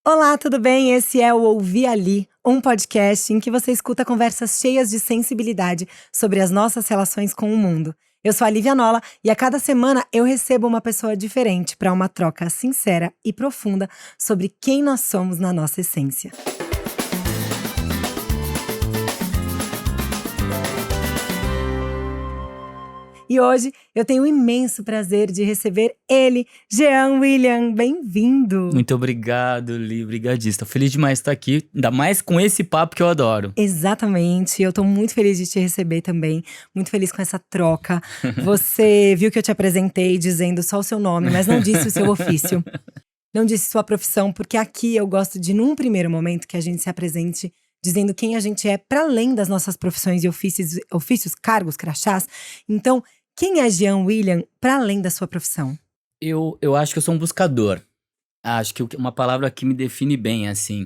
Olá, tudo bem? Esse é o Ouvi Ali, um podcast em que você escuta conversas cheias de sensibilidade sobre as nossas relações com o mundo. Eu sou a Lívia Nola e a cada semana eu recebo uma pessoa diferente para uma troca sincera e profunda sobre quem nós somos na nossa essência. E hoje eu tenho o imenso prazer de receber ele, Jean William. Bem-vindo! Muito obrigado, Li. Obrigadíssimo. Estou feliz demais de estar aqui, ainda mais com esse papo que eu adoro. Exatamente, eu tô muito feliz de te receber também, muito feliz com essa troca. Você viu que eu te apresentei dizendo só o seu nome, mas não disse o seu ofício. Não disse sua profissão, porque aqui eu gosto de, num primeiro momento, que a gente se apresente dizendo quem a gente é, para além das nossas profissões e ofícios, cargos, crachás. Então, quem é Jean William para além da sua profissão? Eu acho que eu sou um buscador. Acho que uma palavra que me define bem, assim.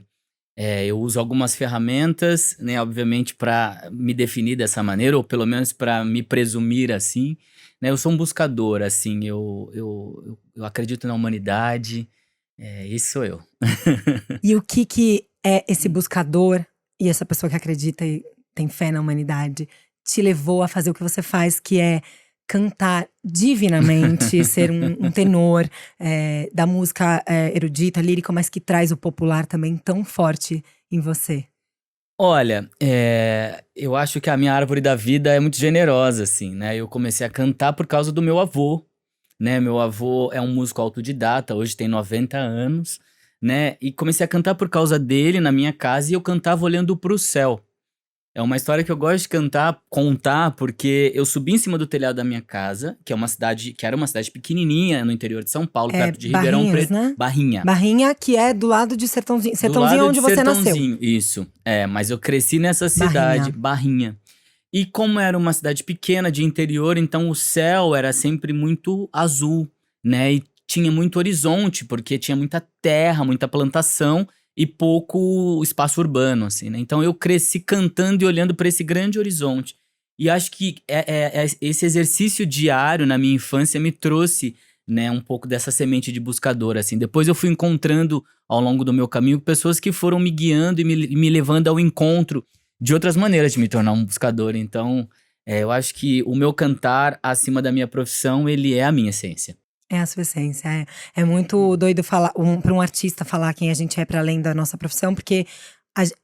Eu uso algumas ferramentas, né, obviamente, para me definir dessa maneira, ou pelo menos para me presumir assim. Né, eu sou um buscador, assim, eu acredito na humanidade, esse sou eu. E o que é esse buscador e essa pessoa que acredita e tem fé na humanidade te levou a fazer o que você faz, que é cantar divinamente, ser um tenor da música erudita, lírica, mas que traz o popular também tão forte em você? Olha, eu acho que a minha árvore da vida é muito generosa, assim, né? Eu comecei a cantar por causa do meu avô, né? Meu avô é um músico autodidata, hoje tem 90 anos, né? E comecei a cantar por causa dele na minha casa e eu cantava olhando pro céu. É uma história que eu gosto de contar, porque eu subi em cima do telhado da minha casa, que era uma cidade pequenininha no interior de São Paulo, perto de Ribeirão Barrinhas, Preto. né? Barrinha. Barrinha, que é do lado de Sertãozinho. Do Sertãozinho lado onde de você nasceu. Sertãozinho, isso. Mas eu cresci nessa cidade, Barrinha. E como era uma cidade pequena de interior, então o céu era sempre muito azul, né? E tinha muito horizonte, porque tinha muita terra, muita plantação e pouco espaço urbano, assim, né? Então eu cresci cantando e olhando para esse grande horizonte. E acho que esse exercício diário na minha infância me trouxe, né, um pouco dessa semente de buscador, assim. Depois eu fui encontrando ao longo do meu caminho pessoas que foram me guiando e me levando ao encontro de outras maneiras de me tornar um buscador. Então, eu acho que o meu cantar acima da minha profissão, ele é a minha essência. É a sua essência, é muito doido falar para um artista falar quem a gente é para além da nossa profissão, porque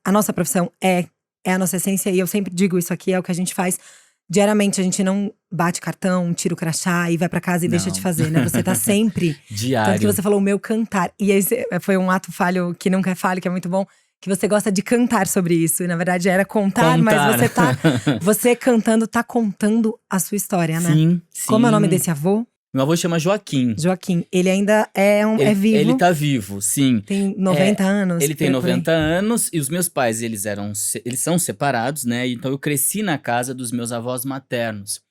a nossa profissão é a nossa essência, e eu sempre digo isso aqui, é o que a gente faz diariamente. A gente não bate cartão, tira o crachá e vai para casa e deixa de fazer, né? Você tá sempre… Diário. Tanto que você falou o meu cantar, e esse foi um ato falho que nunca é falho, que é muito bom, que você gosta de cantar sobre isso, e na verdade era contar. Mas você cantando, tá contando a sua história, né? Sim. Como é o nome desse avô? Meu avô chama Joaquim. Joaquim, ele ainda é vivo? Ele tá vivo, sim. Tem 90 anos? Ele tem 90 anos e os meus pais, eles são separados, né? Então eu cresci na casa dos meus avós maternos.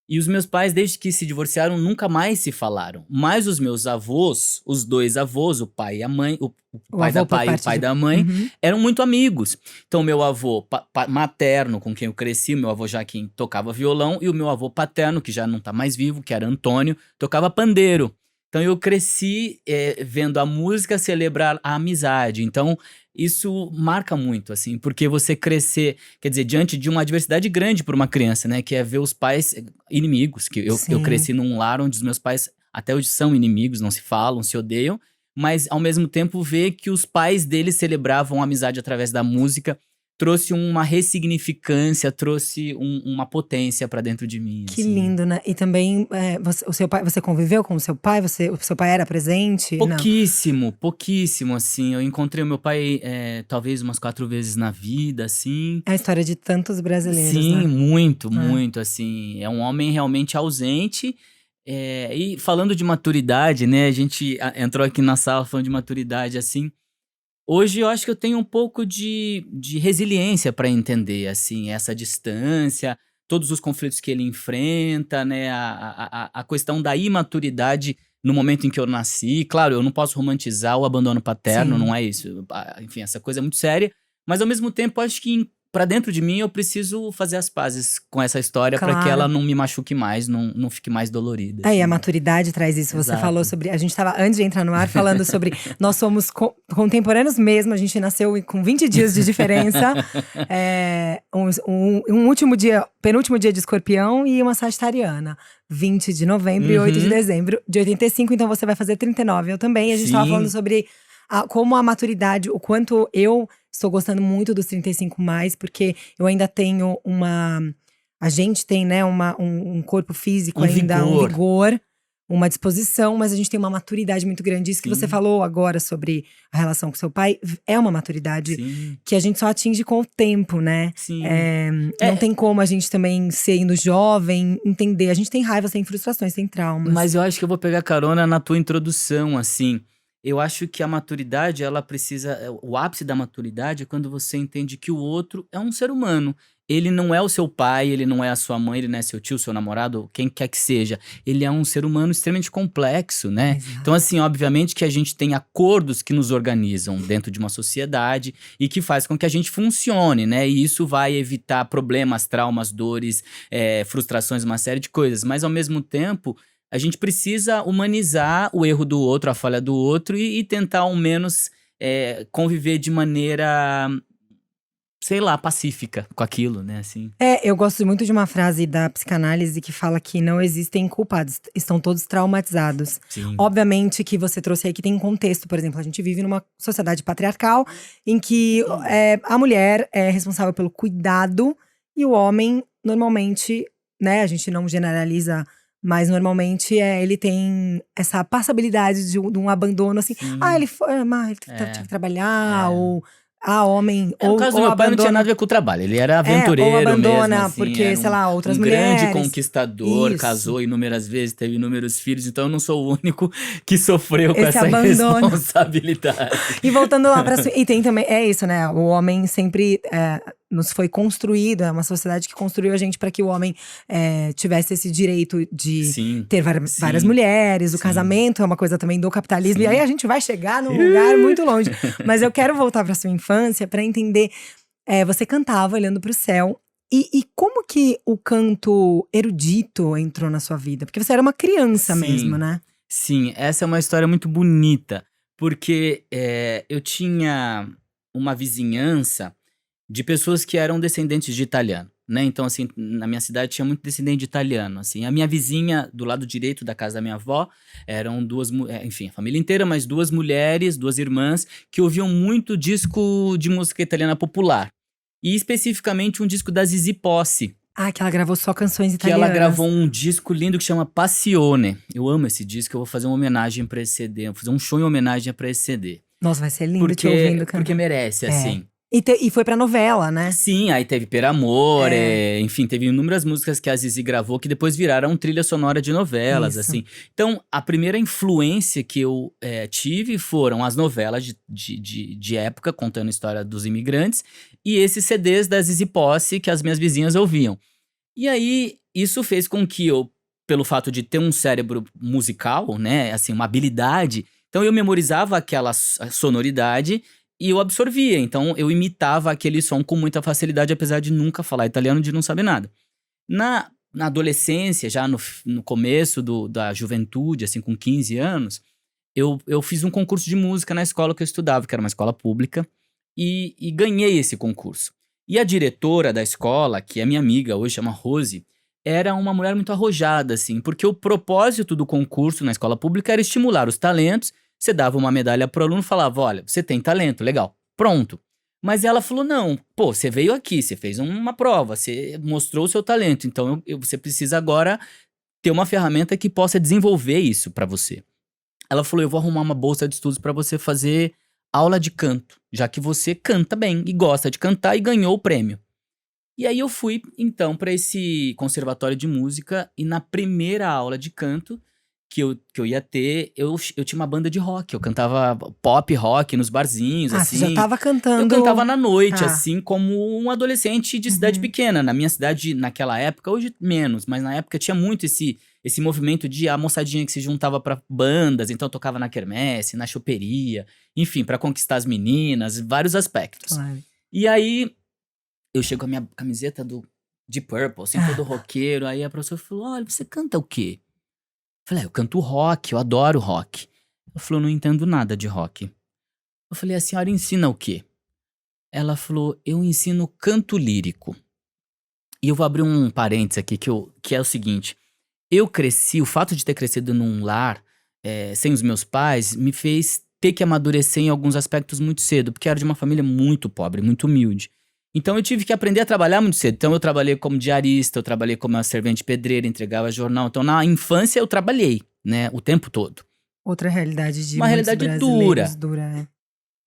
E os meus pais, desde que se divorciaram, nunca mais se falaram. Mas os meus avós, os dois avós, o pai e a mãe, o pai da pai e o pai da mãe, eram muito amigos. Então, meu avô materno, com quem eu cresci, meu avô Joaquim, tocava violão, e o meu avô paterno, que já não tá mais vivo, que era Antônio, tocava pandeiro. Então, eu cresci vendo a música celebrar a amizade. Então, isso marca muito, assim, porque você crescer, quer dizer, diante de uma adversidade grande para uma criança, né? Que é ver os pais inimigos. Que eu cresci num lar onde os meus pais até hoje são inimigos, não se falam, se odeiam. Mas, ao mesmo tempo, ver que os pais deles celebravam a amizade através da música trouxe uma ressignificância, trouxe uma potência pra dentro de mim. Que assim. lindo, né? E também, você conviveu com o seu pai? O seu pai era presente? Pouquíssimo, assim. Eu encontrei o meu pai talvez umas 4 vezes na vida, assim. É a história de tantos brasileiros, Sim, né? muito, assim. É um homem realmente ausente. E falando de maturidade, né? A gente entrou aqui na sala falando de maturidade, assim. Hoje eu acho que eu tenho um pouco de resiliência para entender, assim, essa distância, todos os conflitos que ele enfrenta, né, a questão da imaturidade no momento em que eu nasci. Claro, eu não posso romantizar o abandono paterno, Sim. não é isso. Enfim, essa coisa é muito séria, mas ao mesmo tempo acho que pra dentro de mim, eu preciso fazer as pazes com essa história pra que Claro. ela não me machuque mais, não fique mais dolorida. Aí a assim. maturidade traz isso. Você Exato. falou sobre. A gente tava, antes de entrar no ar, falando sobre. Nós somos contemporâneos mesmo. A gente nasceu com 20 dias de diferença. Um último dia, penúltimo dia de Escorpião e uma sagitariana. 20 de novembro e 8 de dezembro de 85. Então você vai fazer 39. Eu também. A gente tava Sim. falando sobre como a maturidade, o quanto eu estou gostando muito dos 35 mais, porque eu ainda tenho uma. A gente tem, né, um corpo físico ainda, um vigor, uma disposição, mas a gente tem uma maturidade muito grande. Isso que você falou agora sobre a relação com seu pai é uma maturidade que a gente só atinge com o tempo, né? Sim. Não tem como a gente também, sendo jovem, entender. A gente tem raiva, tem frustrações, tem traumas. Mas eu acho que eu vou pegar carona na tua introdução, assim. Eu acho que a maturidade, ela precisa… O ápice da maturidade é quando você entende que o outro é um ser humano. Ele não é o seu pai, ele não é a sua mãe, ele não é seu tio, seu namorado, quem quer que seja. Ele é um ser humano extremamente complexo, né? Exato. Então, assim, obviamente que a gente tem acordos que nos organizam dentro de uma sociedade e que faz com que a gente funcione, né? E isso vai evitar problemas, traumas, dores, frustrações, uma série de coisas. Mas, ao mesmo tempo, a gente precisa humanizar o erro do outro, a falha do outro e tentar ao menos conviver de maneira, sei lá, pacífica com aquilo, né, assim. Eu gosto muito de uma frase da psicanálise que fala que não existem culpados, estão todos traumatizados. Sim. Obviamente que você trouxe aí que tem um contexto, por exemplo, a gente vive numa sociedade patriarcal em que a mulher é responsável pelo cuidado e o homem, normalmente, né, a gente não generaliza, mas normalmente ele tem essa passabilidade de um abandono, assim. Sim. Ele tinha que trabalhar, ou… homem, No caso do meu pai não tinha nada a ver com o trabalho, ele era aventureiro ou abandona mesmo, assim, porque, era sei lá, outras um mulheres. grande conquistador, Isso. casou inúmeras vezes, teve inúmeros filhos, então eu não sou o único que sofreu com Esse essa abandono. responsabilidade. E voltando lá pra… E tem também, isso, né, o homem sempre… nos foi construído, é uma sociedade que construiu a gente para que o homem tivesse esse direito de ter várias mulheres. O casamento é uma coisa também do capitalismo. E aí a gente vai chegar num lugar muito longe. Mas eu quero voltar para sua infância para entender. Você cantava olhando para o céu. E como que o canto erudito entrou na sua vida? Porque você era uma criança mesmo, né? Sim, essa é uma história muito bonita. Porque eu tinha uma vizinhança de pessoas que eram descendentes de italiano, né? Então, assim, na minha cidade tinha muito descendente de italiano, assim. A minha vizinha, do lado direito da casa da minha avó, eram enfim, a família inteira, mas duas mulheres, duas irmãs, que ouviam muito disco de música italiana popular. E especificamente um disco da Zizi Posse. Que ela gravou só canções Que italianas. ela gravou um disco lindo que chama Passione. Eu amo esse disco, eu vou fazer uma homenagem pra esse CD, eu vou fazer um show em homenagem pra esse CD. Nossa, vai ser lindo te ouvindo cantar. Porque merece, assim. E foi pra novela, né? Sim, aí teve Per Amor, enfim, teve inúmeras músicas que a Zizi gravou que depois viraram trilha sonora de novelas, assim. Então, a primeira influência que eu tive foram as novelas de época, contando a história dos imigrantes, e esses CDs da Zizi Posse que as minhas vizinhas ouviam. E aí, isso fez com que eu, pelo fato de ter um cérebro musical, né, assim, uma habilidade, então eu memorizava aquela sonoridade e eu absorvia, então eu imitava aquele som com muita facilidade, apesar de nunca falar italiano, de não saber nada. Na adolescência, já no começo da juventude, assim, com 15 anos, eu fiz um concurso de música na escola que eu estudava, que era uma escola pública, e ganhei esse concurso. E a diretora da escola, que é minha amiga hoje, chama Rose, era uma mulher muito arrojada, assim, porque o propósito do concurso na escola pública era estimular os talentos. Você dava uma medalha pro aluno e falava, olha, você tem talento, legal, pronto. Mas ela falou, não, você veio aqui, você fez uma prova, você mostrou o seu talento, então você precisa agora ter uma ferramenta que possa desenvolver isso pra você. Ela falou, eu vou arrumar uma bolsa de estudos pra você fazer aula de canto, já que você canta bem e gosta de cantar e ganhou o prêmio. E aí eu fui, então, pra esse conservatório de música e na primeira aula de canto que eu ia ter, eu tinha uma banda de rock. Eu cantava pop rock nos barzinhos, assim. Você já tava cantando… Eu cantava na noite, assim, como um adolescente de cidade pequena. Na minha cidade, naquela época, hoje menos, mas na época tinha muito esse movimento de a moçadinha que se juntava pra bandas. Então eu tocava na quermesse, na choperia, enfim, pra conquistar as meninas, vários aspectos. Claro. E aí… eu chego com a minha camiseta de Purple, assim, todo roqueiro. Aí a professora falou, olha, você canta o quê? Eu falei, eu canto rock, eu adoro rock. Ela falou, não entendo nada de rock. Eu falei, a senhora ensina o quê? Ela falou, eu ensino canto lírico. E eu vou abrir um parênteses aqui, que é o seguinte. Eu cresci, o fato de ter crescido num lar sem os meus pais, me fez ter que amadurecer em alguns aspectos muito cedo, porque eu era de uma família muito pobre, muito humilde. Então eu tive que aprender a trabalhar muito cedo. Então eu trabalhei como diarista, eu trabalhei como servente pedreira, entregava jornal. Então na infância eu trabalhei, né, o tempo todo. Outra realidade de Uma muitos realidade brasileiros dura.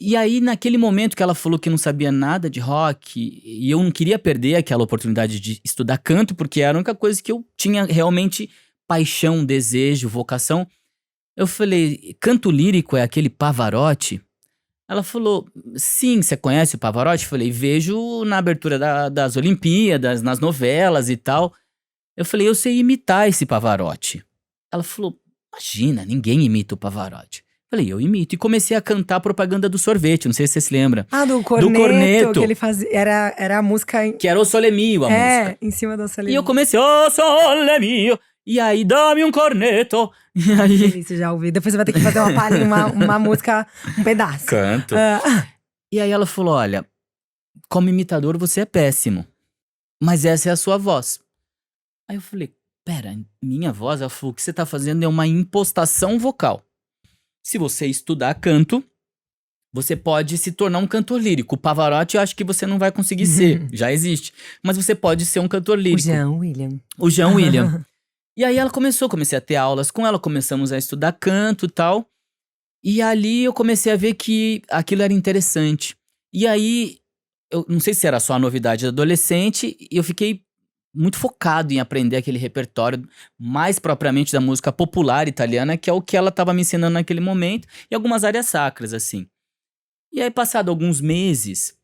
E aí, naquele momento que ela falou que não sabia nada de rock, e eu não queria perder aquela oportunidade de estudar canto, porque era a única coisa que eu tinha realmente paixão, desejo, vocação. Eu falei, canto lírico é aquele Pavarotti? Ela falou, sim, você conhece o Pavarotti? Eu falei, vejo na abertura das Olimpíadas, nas novelas e tal. Eu falei, eu sei imitar esse Pavarotti. Ela falou, imagina, ninguém imita o Pavarotti. Falei, eu imito. E comecei a cantar a propaganda do sorvete, não sei se você se lembra. Do corneto, que ele fazia, era a música… Que era O Sole Mio, a música. Em cima do Sole E eu Mio. comecei, O Sole Mio, e aí dá-me um corneto. E aí… Delícia, já ouvi. Depois você vai ter que fazer uma palhinha, uma música, um pedaço. Canto. E aí ela falou, olha, como imitador você é péssimo, mas essa é a sua voz. Aí eu falei, pera, minha voz? Ela falou, o que você tá fazendo é uma impostação vocal. Se você estudar canto, você pode se tornar um cantor lírico. O Pavarotti eu acho que você não vai conseguir ser, já existe. Mas você pode ser um cantor lírico. O Jean William. E aí ela comecei a ter aulas com ela, começamos a estudar canto e tal. E ali eu comecei a ver que aquilo era interessante. E aí, eu não sei se era só a novidade do adolescente, e eu fiquei muito focado em aprender aquele repertório, mais propriamente da música popular italiana, que é o que ela estava me ensinando naquele momento, e algumas áreas sacras, assim. E aí, passado alguns meses,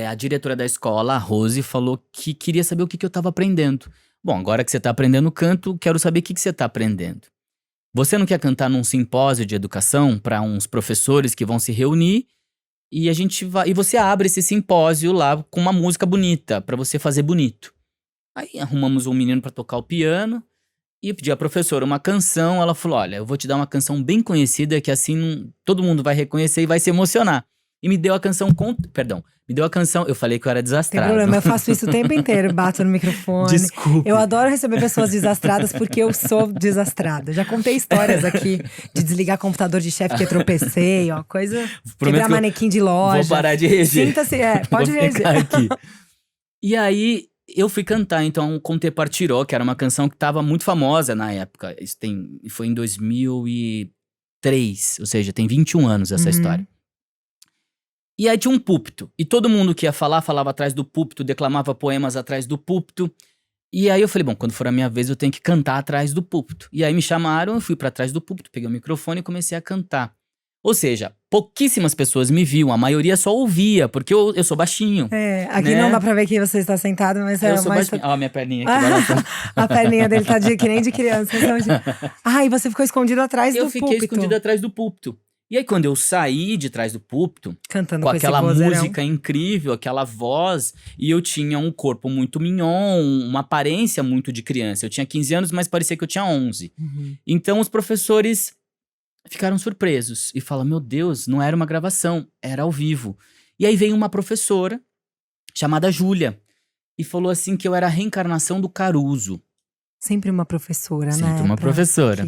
a diretora da escola, a Rose, falou que queria saber o que eu estava aprendendo. Bom, agora que você está aprendendo canto, quero saber o que você está aprendendo. Você não quer cantar num simpósio de educação para uns professores que vão se reunir e você abre esse simpósio lá com uma música bonita, para você fazer bonito. Aí arrumamos um menino para tocar o piano e eu pedi à professora uma canção. Ela falou, olha, eu vou te dar uma canção bem conhecida que assim todo mundo vai reconhecer e vai se emocionar. E me deu a canção eu falei que eu era desastrado. Tem problema, eu faço isso o tempo inteiro, bato no microfone. Desculpe. Eu adoro receber pessoas desastradas porque eu sou desastrada. Já contei histórias aqui de desligar computador de chefe que eu tropecei, ó, coisa… Quebrar manequim de loja. Vou parar de reger. Sinta-se, pode reger. Aqui. E aí, eu fui cantar, então, Com Te Partirò, que era uma canção que estava muito famosa na época. Foi em 2003, ou seja, tem 21 anos essa história. E aí tinha um púlpito, e todo mundo que ia falar, falava atrás do púlpito, declamava poemas atrás do púlpito. E aí eu falei, bom, quando for a minha vez eu tenho que cantar atrás do púlpito. E aí me chamaram, eu fui pra trás do púlpito, peguei o microfone e comecei a cantar. Ou seja, pouquíssimas pessoas me viam, a maioria só ouvia, porque eu sou baixinho. Aqui não dá pra ver que você está sentado, mas eu sou baixinho. Olha a minha perninha aqui balançando. A perninha dele tá que nem de criança. E você ficou escondido atrás do púlpito. Eu fiquei escondido atrás do púlpito. E aí, quando eu saí de trás do púlpito, cantando com aquela música incrível, aquela voz, e eu tinha um corpo muito mignon, uma aparência muito de criança. Eu tinha 15 anos, mas parecia que eu tinha 11. Então, os professores ficaram surpresos e falaram, meu Deus, não era uma gravação, era ao vivo. E aí veio uma professora, chamada Júlia, e falou assim que eu era a reencarnação do Caruso. Sempre uma professora, né? Sempre uma professora.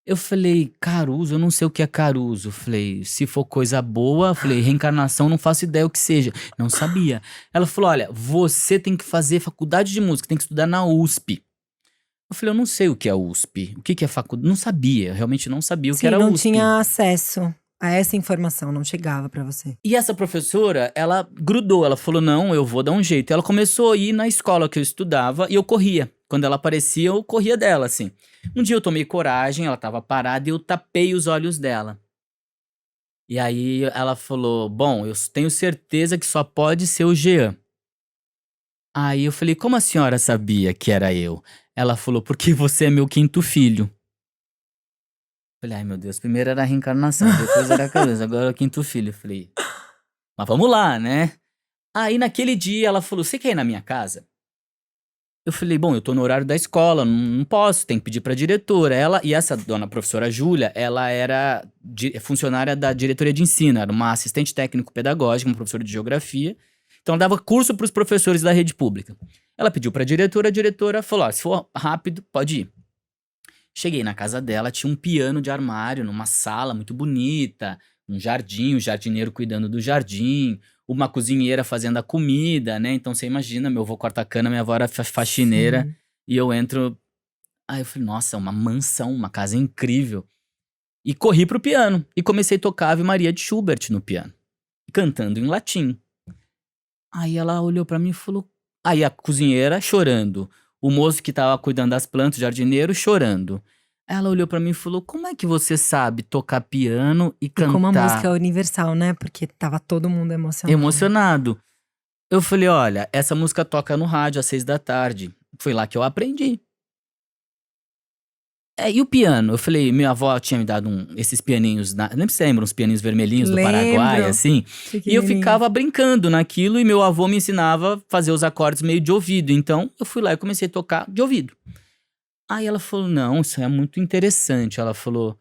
Eu falei, Caruso, eu não sei o que é Caruso. Falei, se for coisa boa, falei, reencarnação, não faço ideia o que seja. Não sabia. Ela falou, olha, você tem que fazer faculdade de música, tem que estudar na USP. Eu falei, eu não sei o que é USP. O que é faculdade? Não sabia, realmente não sabia o que era USP. Não tinha acesso a essa informação, não chegava pra você. E essa professora, ela grudou, ela falou, não, eu vou dar um jeito. Ela começou a ir na escola que eu estudava e eu corria. Quando ela aparecia, eu corria dela, assim. Um dia eu tomei coragem, ela tava parada e eu tapei os olhos dela. E aí ela falou, bom, eu tenho certeza que só pode ser o Jean. Aí eu falei, como a senhora sabia que era eu? Ela falou, porque você é meu 5º filho. Falei, ai meu Deus, primeiro era a reencarnação, depois era a cabeça, agora é o 5º filho. Falei, mas vamos lá, né? Aí naquele dia ela falou, você quer ir na minha casa? Eu falei, bom, eu tô no horário da escola, não posso, tem que pedir pra diretora. E essa dona professora Júlia, ela era funcionária da diretoria de ensino, era uma assistente técnico-pedagógica, uma professora de geografia. Então ela dava curso pros professores da rede pública. Ela pediu pra diretora, a diretora falou, se for rápido, pode ir. Cheguei na casa dela, tinha um piano de armário numa sala muito bonita, um jardim, o jardineiro cuidando do jardim, uma cozinheira fazendo a comida, né? Então você imagina, meu avô corta cana, minha avó era faxineira, Sim. e eu entro. Aí eu falei, nossa, uma mansão, uma casa incrível. E corri pro piano, e comecei a tocar Ave Maria de Schubert no piano, cantando em latim. Aí ela olhou pra mim e falou. Aí a cozinheira chorando, o moço que tava cuidando das plantas, o jardineiro, chorando. Aí ela olhou pra mim e falou: como é que você sabe tocar piano e E como a música é cantar universal, né? Porque tava todo mundo emocionado. emocionado? Eu falei: olha, essa música toca no rádio às 6 da tarde. Foi lá que eu aprendi. E o piano? Eu falei, minha avó tinha me dado esses pianinhos, lembra se lembra uns pianinhos vermelhinhos do Paraguai, Lembro, assim? E eu pequenininho. ficava brincando naquilo e meu avô me ensinava a fazer os acordes meio de ouvido. Então eu fui lá e comecei a tocar de ouvido. Aí ela falou, não, isso é muito interessante. Ela falou,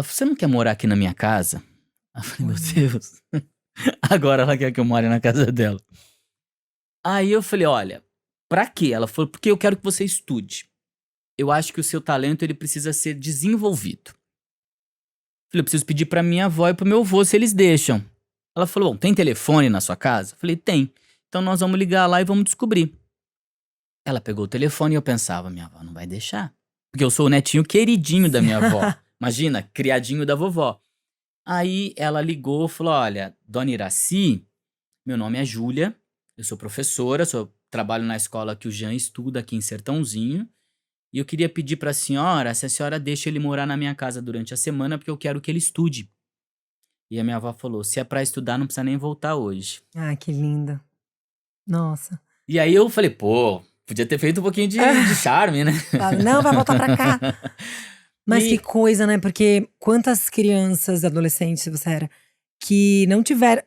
você não quer morar aqui na minha casa? Eu falei, meu Olha. Deus, agora ela quer que eu more na casa dela. Aí eu falei, olha, pra quê? Ela falou, porque eu quero que você estude. Eu acho que o seu talento ele precisa ser desenvolvido. Falei, eu preciso pedir pra minha avó e pro meu avô se eles deixam. Ela falou, bom, tem telefone na sua casa? Falei, tem. Então nós vamos ligar lá e vamos descobrir. Ela pegou o telefone e eu pensava, minha avó não vai deixar. Porque eu sou o netinho queridinho da minha avó. Imagina, criadinho da vovó. Aí ela ligou e falou, olha, dona Iraci, meu nome é Júlia, eu sou professora, trabalho na escola que o Jean estuda aqui em Sertãozinho. E eu queria pedir pra senhora se a senhora deixa ele morar na minha casa durante a semana, porque eu quero que ele estude. E a minha avó falou: se é pra estudar, não precisa nem voltar hoje. Ah, que lindo. Nossa. E aí eu falei: pô, podia ter feito um pouquinho de charme, né? Fala, não, vai voltar pra cá. Mas que E coisa, né? Porque quantas crianças, adolescentes você era, que não tiveram.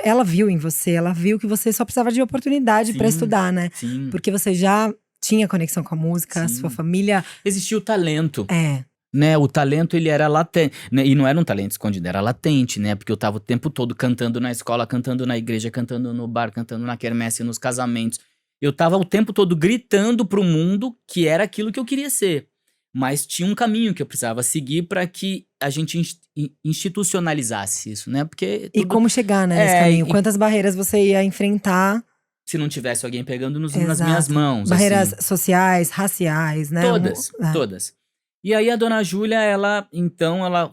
Ela viu em você, ela viu que você só precisava de oportunidade pra sim, estudar, né? sim, Porque você já tinha conexão com a música, a sua sim. família. Existia o talento. É, Né, o talento ele era latente, né, e não era um talento escondido, era latente, né, porque eu tava o tempo todo cantando na escola, cantando na igreja, cantando no bar, cantando na quermesse, nos casamentos. Eu tava o tempo todo gritando pro mundo que era aquilo que eu queria ser, mas tinha um caminho que eu precisava seguir para que a gente institucionalizasse isso, né, porque e tudo como chegar, né, nesse caminho? e Quantas barreiras você ia enfrentar? se não tivesse alguém pegando nas minhas Exato. mãos, Barreiras assim. sociais, raciais, né? Todas, todas. E aí a dona Júlia, ela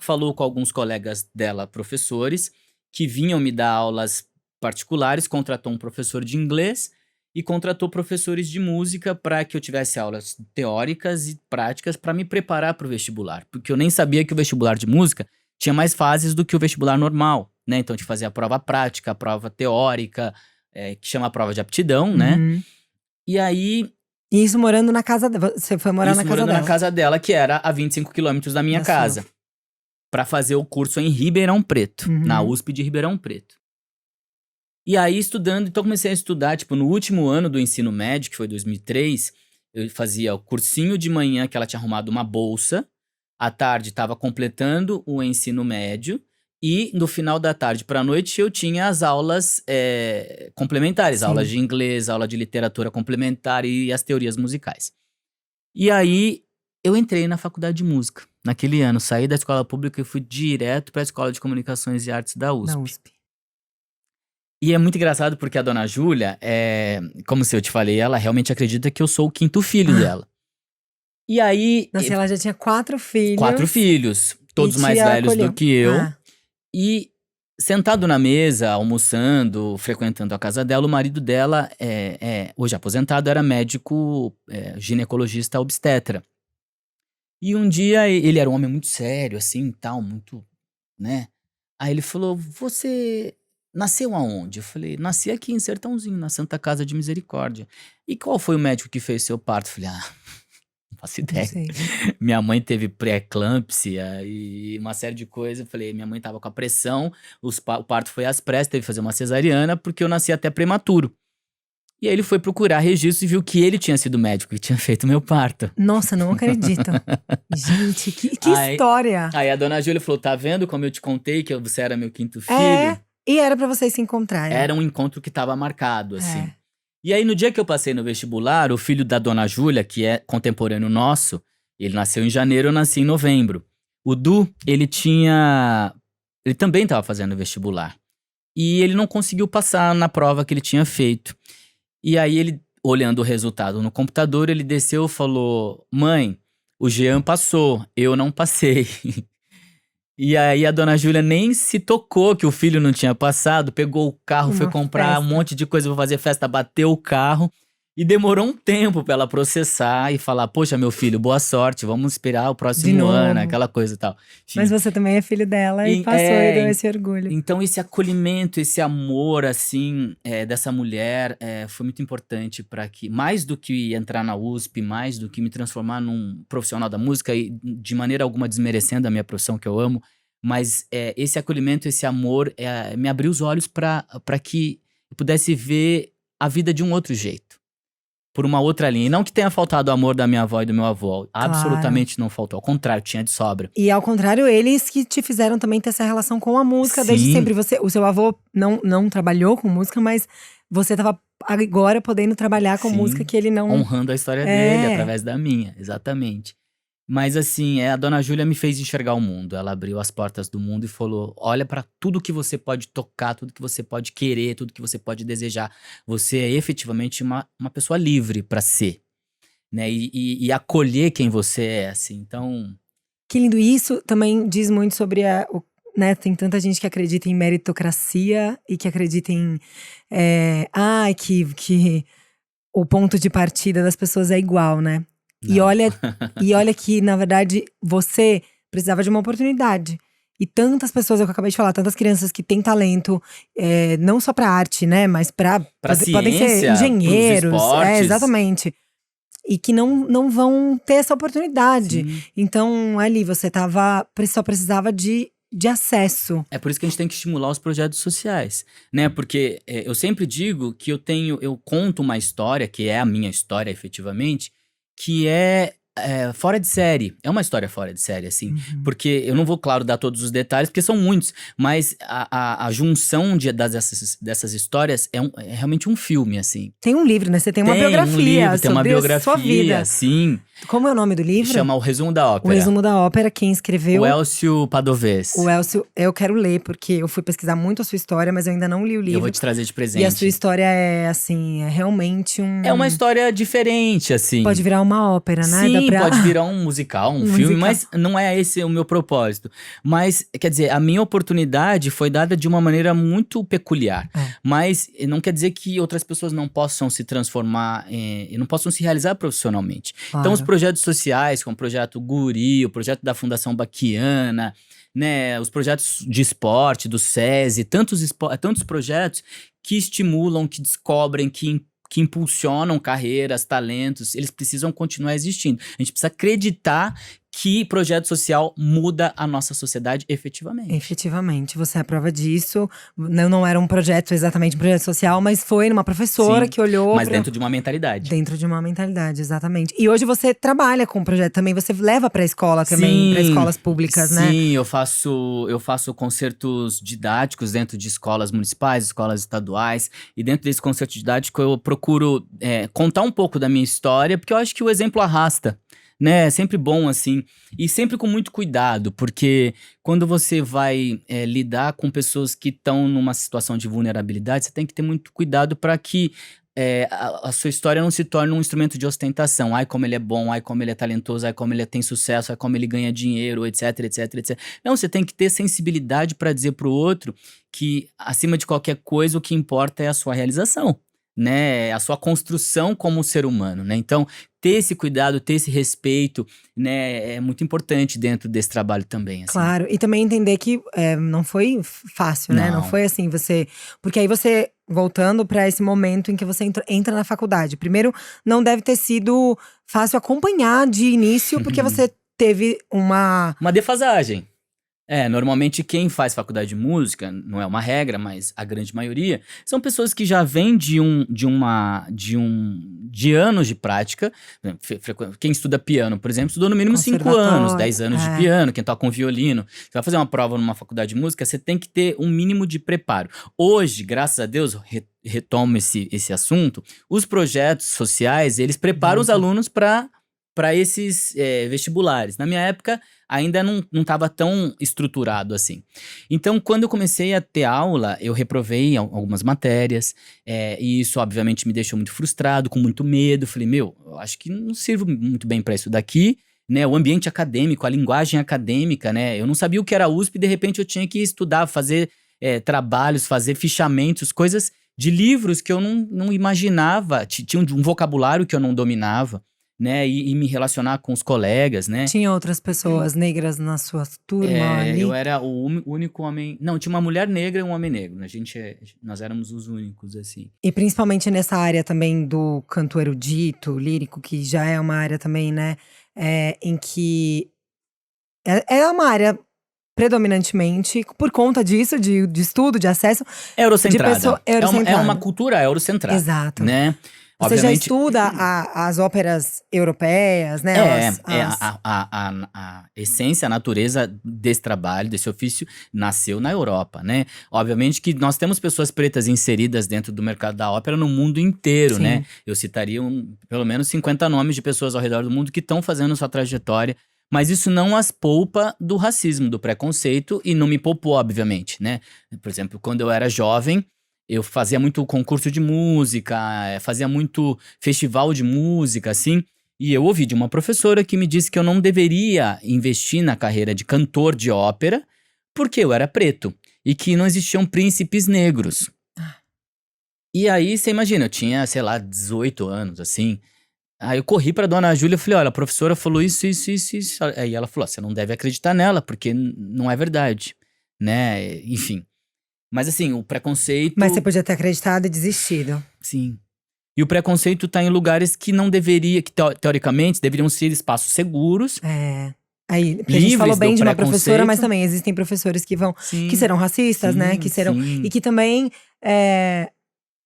falou com alguns colegas dela, professores, que vinham me dar aulas particulares, contratou um professor de inglês e contratou professores de música para que eu tivesse aulas teóricas e práticas para me preparar para o vestibular, porque eu nem sabia que o vestibular de música tinha mais fases do que o vestibular normal, né? Então eu tinha que fazer a prova prática, a prova teórica, que chama a prova de aptidão, né? Uhum. E aí E isso morando na casa dela. Você foi morar na isso casa morando na dela. casa dela, que era a 25 quilômetros da minha Da sua. casa, pra fazer o curso em Ribeirão Preto, na Uhum. USP de Ribeirão Preto. E aí estudando, então comecei a estudar, tipo, no último ano do ensino médio, que foi 2003, eu fazia o cursinho de manhã, que ela tinha arrumado uma bolsa, à tarde estava completando o ensino médio, e no final da tarde pra noite eu tinha as aulas complementares, aulas Sim. de inglês, aula de literatura complementar e as teorias musicais. E aí, eu entrei na faculdade de música. Naquele ano, saí da escola pública e fui direto para a Escola de Comunicações e Artes da Da USP. USP. E é muito engraçado porque a dona Júlia, como se eu te falei, ela realmente acredita que eu sou o quinto filho dela. E aí, Nossa, ela já tinha 4 filhos. 4 filhos, E todos mais te velhos do acolheu. que eu. Ah, E sentado na mesa, almoçando, frequentando a casa dela, o marido dela, hoje aposentado, era médico, ginecologista obstetra. E um dia ele era um homem muito sério, assim, tal, muito, né? Aí ele falou: você nasceu aonde? Eu falei: nasci aqui em Sertãozinho, na Santa Casa de Misericórdia. E qual foi o médico que fez seu parto? Eu falei: Não faço Não ideia. sei. Minha mãe teve pré-eclâmpsia e uma série de coisas. Eu falei, minha mãe tava com a pressão, o parto foi às pressas, teve que fazer uma cesariana, porque eu nasci até prematuro. E aí ele foi procurar registros e viu que ele tinha sido médico, que tinha feito o meu parto. Nossa, não acredito. Gente, que Aí, história. aí a dona Júlia falou, tá vendo como eu te contei que você era meu quinto filho? É, e era pra vocês se encontrarem. Era um encontro que tava marcado, assim. É. E aí, no dia que eu passei no vestibular, o filho da dona Júlia, que é contemporâneo nosso, ele nasceu em janeiro, eu nasci em novembro. O Du, ele também estava fazendo vestibular. E ele não conseguiu passar na prova que ele tinha feito. E aí, ele, olhando o resultado no computador, ele desceu e falou: Mãe, o Jean passou, eu não passei. E aí a dona Júlia nem se tocou que o filho não tinha passado, pegou o carro, foi Uma comprar um festa. monte de coisa pra fazer festa, bateu o carro e demorou um tempo pra ela processar e falar: Poxa, meu filho, boa sorte, vamos esperar o De próximo ano, novo. aquela coisa e tal. Mas Enfim, você também é filho dela e passou e deu esse orgulho. então esse acolhimento, esse amor, assim, dessa mulher foi muito importante para que, mais do que entrar na USP, mais do que me transformar num profissional da música, e de maneira alguma desmerecendo a minha profissão que eu amo, mas esse acolhimento, esse amor me abriu os olhos para que eu pudesse ver a vida de um outro jeito. Por uma outra linha. E não que tenha faltado o amor da minha avó e do meu avô. Absolutamente não faltou. Ao contrário, tinha de sobra. E ao contrário, eles que te fizeram também ter essa relação com a música desde Sim. sempre. O seu avô não trabalhou com música, mas você tava agora podendo trabalhar com Sim, música que ele não. honrando a história dele através da minha, exatamente. Mas assim, a dona Júlia me fez enxergar o mundo. Ela abriu as portas do mundo e falou: olha pra tudo que você pode tocar, tudo que você pode querer, tudo que você pode desejar. Você é efetivamente uma pessoa livre pra ser, né? E acolher quem você é, assim. Então, Que lindo. Isso também diz muito sobre né, tem tanta gente que acredita em meritocracia e que acredita em que o ponto de partida das pessoas é igual, né? E não. olha que, na verdade, você precisava de uma oportunidade. E tantas pessoas, é o que eu acabei de falar, tantas crianças que têm talento, não só pra arte, né? Mas podem ser ciência, engenheiros. pros esportes. Exatamente. E que não vão ter essa oportunidade. Sim. Então, ali, você só precisava de acesso. É por isso que a gente tem que estimular os projetos sociais, né? Porque eu sempre digo que eu conto uma história, que é a minha história efetivamente, que é fora de série. É uma história fora de série, assim. Uhum. Porque eu não vou, claro, dar todos os detalhes, porque são muitos. Mas a junção dessas histórias é realmente um filme, assim. Tem um livro, né? Você tem uma Tem biografia um livro, tem uma sobre biografia, a sua vida. sim. Como é o nome do livro? Chama O Resumo da O Ópera. Resumo da Ópera. Quem escreveu? O Elcio Padovez. O Elcio, eu quero ler, porque eu fui pesquisar muito a sua história, mas eu ainda não li o livro. Eu vou te trazer de presente. E a sua história é, assim, é realmente É uma história diferente, assim. Pode virar uma ópera, né? Sim, pode virar um musical, um filme, musical. mas não é esse o meu propósito. Mas, quer dizer, a minha oportunidade foi dada de uma maneira muito peculiar. Mas não quer dizer que outras pessoas não possam se transformar e não possam se realizar profissionalmente. Claro. Então, os projetos sociais, como o projeto Guri, o projeto da Fundação Baquiana, né, os projetos de esporte, do SESI, tantos projetos que estimulam, que descobrem, que impulsionam carreiras, talentos, eles precisam continuar existindo. A gente precisa acreditar que projeto social muda a nossa sociedade efetivamente. Efetivamente, você é a prova disso. Não era um projeto, exatamente um projeto social, mas foi numa professora que olhou. Mas dentro de uma mentalidade. Dentro de uma mentalidade, exatamente. E hoje você trabalha com o projeto também, você leva pra escola também, pra escolas públicas, né? Sim, eu faço concertos didáticos dentro de escolas municipais, escolas estaduais. E dentro desse concerto didático eu procuro contar um pouco da minha história, porque eu acho que o exemplo arrasta. Né, é sempre bom assim, e sempre com muito cuidado, porque quando você vai lidar com pessoas que estão numa situação de vulnerabilidade, você tem que ter muito cuidado para que a sua história não se torne um instrumento de ostentação. Ai, como ele é bom, ai, como ele é talentoso, ai, como ele tem sucesso, ai, como ele ganha dinheiro, etc, etc, etc. Não, você tem que ter sensibilidade para dizer pro outro que, acima de qualquer coisa, o que importa é a sua realização. né, a sua construção como ser humano, né? Então, ter esse cuidado, ter esse respeito, né, é muito importante dentro desse trabalho também, assim. Claro, e também entender que não foi fácil, né? Não Não. foi assim, porque aí você, voltando pra esse momento em que você entra na faculdade. Primeiro, não deve ter sido fácil acompanhar de início, porque você teve uma… Uma defasagem. Normalmente quem faz faculdade de música, não é uma regra, mas a grande maioria, são pessoas que já vêm de anos de prática. Quem estuda piano, por exemplo, estudou no mínimo 5 anos, 10 anos de piano, quem toca um violino. Você vai fazer uma prova numa faculdade de música, você tem que ter um mínimo de preparo. Hoje, graças a Deus, retomo esse assunto, os projetos sociais, eles preparam os alunos para esses vestibulares. Na minha época, ainda não estava tão estruturado assim. Então, quando eu comecei a ter aula, eu reprovei algumas matérias, e isso obviamente me deixou muito frustrado, com muito medo. Falei, eu acho que não sirvo muito bem para isso daqui, né? O ambiente acadêmico, a linguagem acadêmica, né? Eu não sabia o que era USP, e de repente eu tinha que estudar, fazer trabalhos, fazer fichamentos, coisas de livros que eu não imaginava, tinha um vocabulário que eu não dominava, né, e me relacionar com os colegas, né. Tinha outras pessoas negras na sua turma ali? Eu era o único homem. Não, tinha uma mulher negra e um homem negro. Nós éramos os únicos, assim. E principalmente nessa área também do canto erudito, lírico, que já é uma área também, né, em que é uma área predominantemente, por conta disso, de estudo, de acesso, Eurocentrada. de pessoa É uma cultura eurocentrada. Exato. Né? Você já Obviamente, estuda as óperas europeias, né? a essência, a natureza desse trabalho, desse ofício, nasceu na Europa, né? Obviamente que nós temos pessoas pretas inseridas dentro do mercado da ópera no mundo inteiro, Sim. né? Eu citaria pelo menos 50 nomes de pessoas ao redor do mundo que estão fazendo sua trajetória, mas isso não as poupa do racismo, do preconceito, e não me poupou, obviamente, né? Por exemplo, quando eu era jovem, eu fazia muito concurso de música, fazia muito festival de música, assim. E eu ouvi de uma professora que me disse que eu não deveria investir na carreira de cantor de ópera, porque eu era preto. E que não existiam príncipes negros. E aí, você imagina, eu tinha, sei lá, 18 anos, assim. Aí eu corri pra dona Júlia e falei, olha, a professora falou isso. Aí ela falou, você não deve acreditar nela, porque não é verdade, né? Enfim. Mas assim, o preconceito… Mas você podia ter acreditado e desistido. Sim. E o preconceito tá em lugares que não deveria, que teoricamente deveriam ser espaços seguros. Aí, porque a gente falou bem de uma professora, mas também existem professores que que serão racistas, né? Que serão… E que também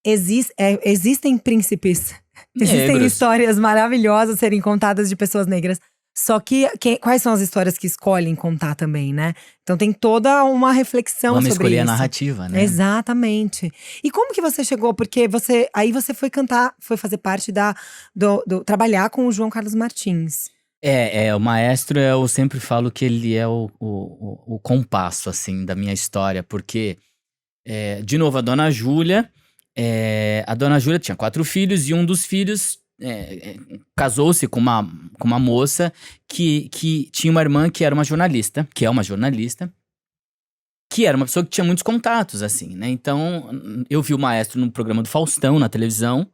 existem príncipes. Existem histórias maravilhosas a serem contadas de pessoas negras. Só que quais são as histórias que escolhem contar também, né? Então tem toda uma reflexão sobre isso. Vamos escolher a narrativa, né? Exatamente. E como que você chegou? Porque aí você foi cantar, foi fazer parte do trabalhar com o João Carlos Martins. O maestro, eu sempre falo que ele é o compasso, assim, da minha história. Porque, de novo, a dona Júlia tinha 4 filhos e um dos filhos… casou-se com uma moça que tinha uma irmã que era uma jornalista, que é uma jornalista, que era uma pessoa que tinha muitos contatos, assim, né? Então, eu vi o maestro no programa do Faustão, na televisão,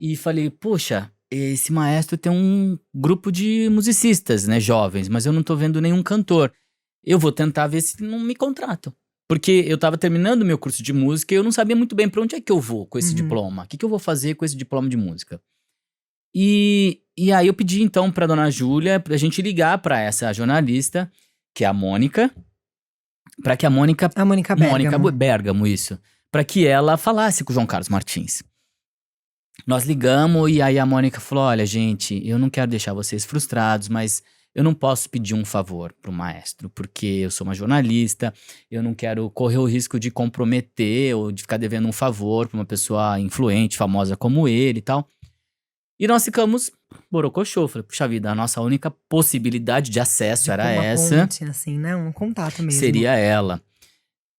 e falei, poxa, esse maestro tem um grupo de musicistas, né, jovens, mas eu não tô vendo nenhum cantor. Eu vou tentar ver se não me contratam. Porque eu tava terminando meu curso de música e eu não sabia muito bem pra onde é que eu vou com esse diploma. O que eu vou fazer com esse diploma de música? E aí eu pedi então pra dona Júlia pra gente ligar pra essa jornalista, que é a Mônica, pra que a Mônica Bergamo, isso, pra que ela falasse com o João Carlos Martins. Nós ligamos e aí a Mônica falou, olha gente, eu não quero deixar vocês frustrados, mas eu não posso pedir um favor pro maestro, porque eu sou uma jornalista, eu não quero correr o risco de comprometer ou de ficar devendo um favor pra uma pessoa influente, famosa como ele e tal. E nós ficamos borocochô. Falei, puxa vida, a nossa única possibilidade de acesso era essa. Ponte, assim, né? Um contato mesmo. Seria ela.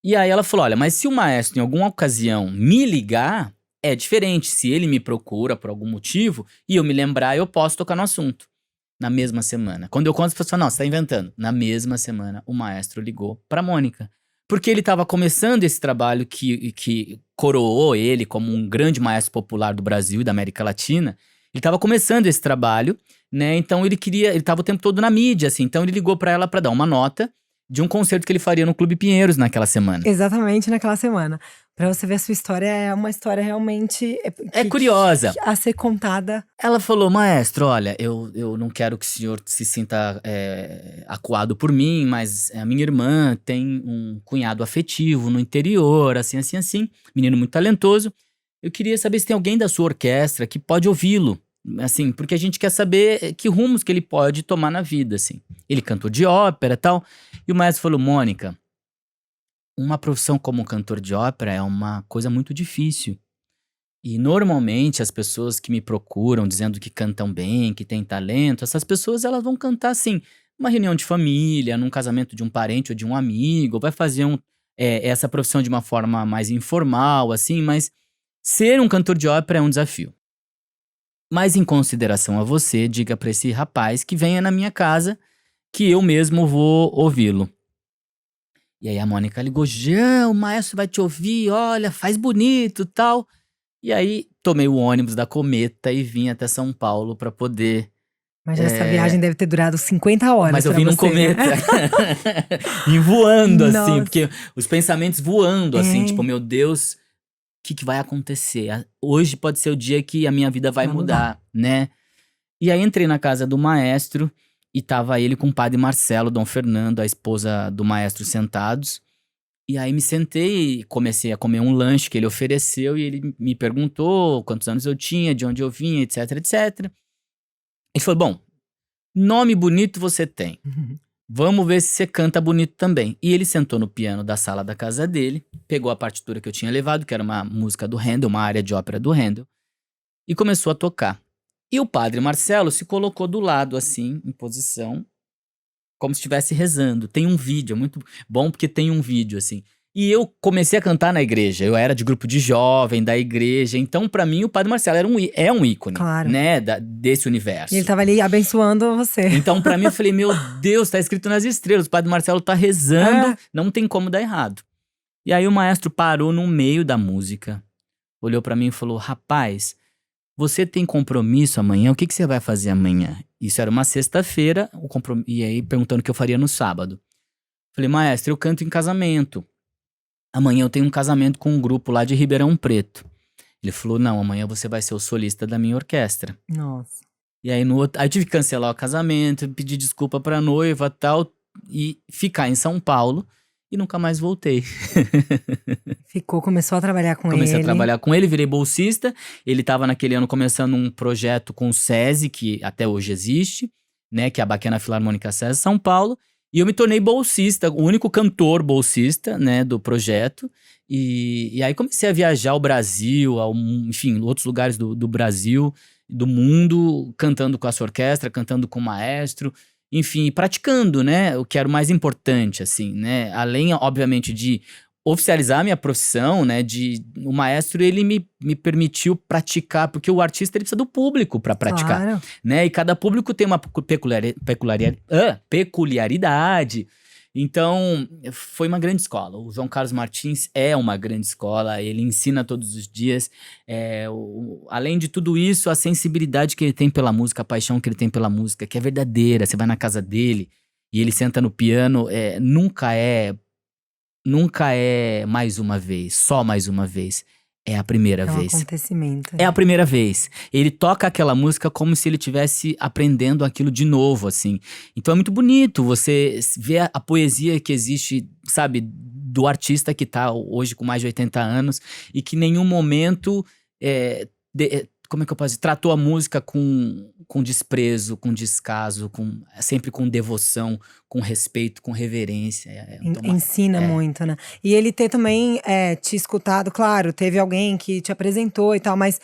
E aí ela falou, olha, mas se o maestro em alguma ocasião me ligar, é diferente. Se ele me procura por algum motivo e eu me lembrar, eu posso tocar no assunto. Na mesma semana. Quando eu conto, as pessoas falam, não, você tá inventando. Na mesma semana, o maestro ligou pra Mônica. porque ele estava começando esse trabalho que coroou ele como um grande maestro popular do Brasil e da América Latina. Ele estava começando esse trabalho, né? Então ele estava o tempo todo na mídia, assim. Então ele ligou para ela para dar uma nota de um concerto que ele faria no Clube Pinheiros naquela semana. Exatamente naquela semana. Pra você ver, a sua história é uma história realmente… É curiosa. A ser contada. Ela falou, maestro, olha, eu não quero que o senhor se sinta acuado por mim, mas a minha irmã tem um cunhado afetivo no interior, assim, assim, assim. Menino muito talentoso. Eu queria saber se tem alguém da sua orquestra que pode ouvi-lo. Assim, porque a gente quer saber que rumos que ele pode tomar na vida, assim. Ele cantou de ópera e tal. E o maestro falou, Mônica, uma profissão como cantor de ópera é uma coisa muito difícil. E normalmente as pessoas que me procuram dizendo que cantam bem, que têm talento, essas pessoas elas vão cantar assim, numa reunião de família, num casamento de um parente ou de um amigo, vai fazer essa profissão de uma forma mais informal, assim, mas ser um cantor de ópera é um desafio. Mas em consideração a você, diga para esse rapaz que venha na minha casa, que eu mesmo vou ouvi-lo. E aí a Mônica ligou, Jean, o maestro vai te ouvir, olha, faz bonito, tal. E aí tomei o ônibus da Cometa e vim até São Paulo para poder… Mas essa viagem deve ter durado 50 horas. Mas eu pra vim num você, Cometa. né? E voando, assim, Nossa. porque os pensamentos voando, assim, É. tipo, meu Deus, o que vai acontecer? Hoje pode ser o dia que a minha vida vai mudar, né? E aí entrei na casa do maestro e tava ele com o padre Marcelo, Dom Fernando, a esposa do maestro sentados. E aí me sentei e comecei a comer um lanche que ele ofereceu e ele me perguntou quantos anos eu tinha, de onde eu vinha, etc, etc. Ele falou, bom, nome bonito você tem. Vamos ver se você canta bonito também. E ele sentou no piano da sala da casa dele, pegou a partitura que eu tinha levado, que era uma música do Handel, uma área de ópera do Handel, e começou a tocar. E o padre Marcelo se colocou do lado, assim, em posição, como se estivesse rezando. Tem um vídeo, é muito bom porque tem um vídeo, assim. E eu comecei a cantar na igreja. Eu era de grupo de jovem, da igreja. Então, pra mim, o padre Marcelo é um ícone, Claro. né, desse universo. E ele tava ali abençoando você. Então, pra mim, eu falei, meu Deus, tá escrito nas estrelas. O padre Marcelo tá rezando, não tem como dar errado. E aí o maestro parou no meio da música, olhou pra mim e falou, rapaz, você tem compromisso amanhã? O que você vai fazer amanhã? Isso era uma sexta-feira, e aí perguntando o que eu faria no sábado. Falei, maestro, eu canto em casamento. Amanhã eu tenho um casamento com um grupo lá de Ribeirão Preto. Ele falou, não, amanhã você vai ser o solista da minha orquestra. Nossa. E aí aí eu tive que cancelar o casamento, pedir desculpa pra noiva e tal, e ficar em São Paulo, e nunca mais voltei. Começou a trabalhar com ele. Comecei a trabalhar com ele, virei bolsista. Ele estava naquele ano começando um projeto com o SESI, que até hoje existe, né? Que é a Baquiana Filarmônica SESI São Paulo. E eu me tornei bolsista, o único cantor bolsista, né, do projeto. E aí comecei a viajar ao Brasil, enfim, outros lugares do Brasil, do mundo, cantando com a sua orquestra, cantando com o maestro. Enfim, praticando, né, o que era o mais importante, assim, né. Além, obviamente, de oficializar a minha profissão, né, o maestro, ele me permitiu praticar, porque o artista, ele precisa do público para praticar, Claro. né, e cada público tem uma peculiaridade, então foi uma grande escola. O João Carlos Martins é uma grande escola, ele ensina todos os dias, além de tudo isso, a sensibilidade que ele tem pela música, a paixão que ele tem pela música, que é verdadeira. Você vai na casa dele e ele senta no piano, nunca é mais uma vez, só mais uma vez. É a primeira vez. É um acontecimento. É a primeira vez. Ele toca aquela música como se ele estivesse aprendendo aquilo de novo, assim. Então é muito bonito você ver a poesia que existe, sabe, do artista que tá hoje com mais de 80 anos e que em nenhum momento, como é que eu posso dizer? Tratou a música com desprezo, com descaso, sempre com devoção, com respeito, com reverência. Ensina muito, né? E ele ter também te escutado, claro, teve alguém que te apresentou e tal, mas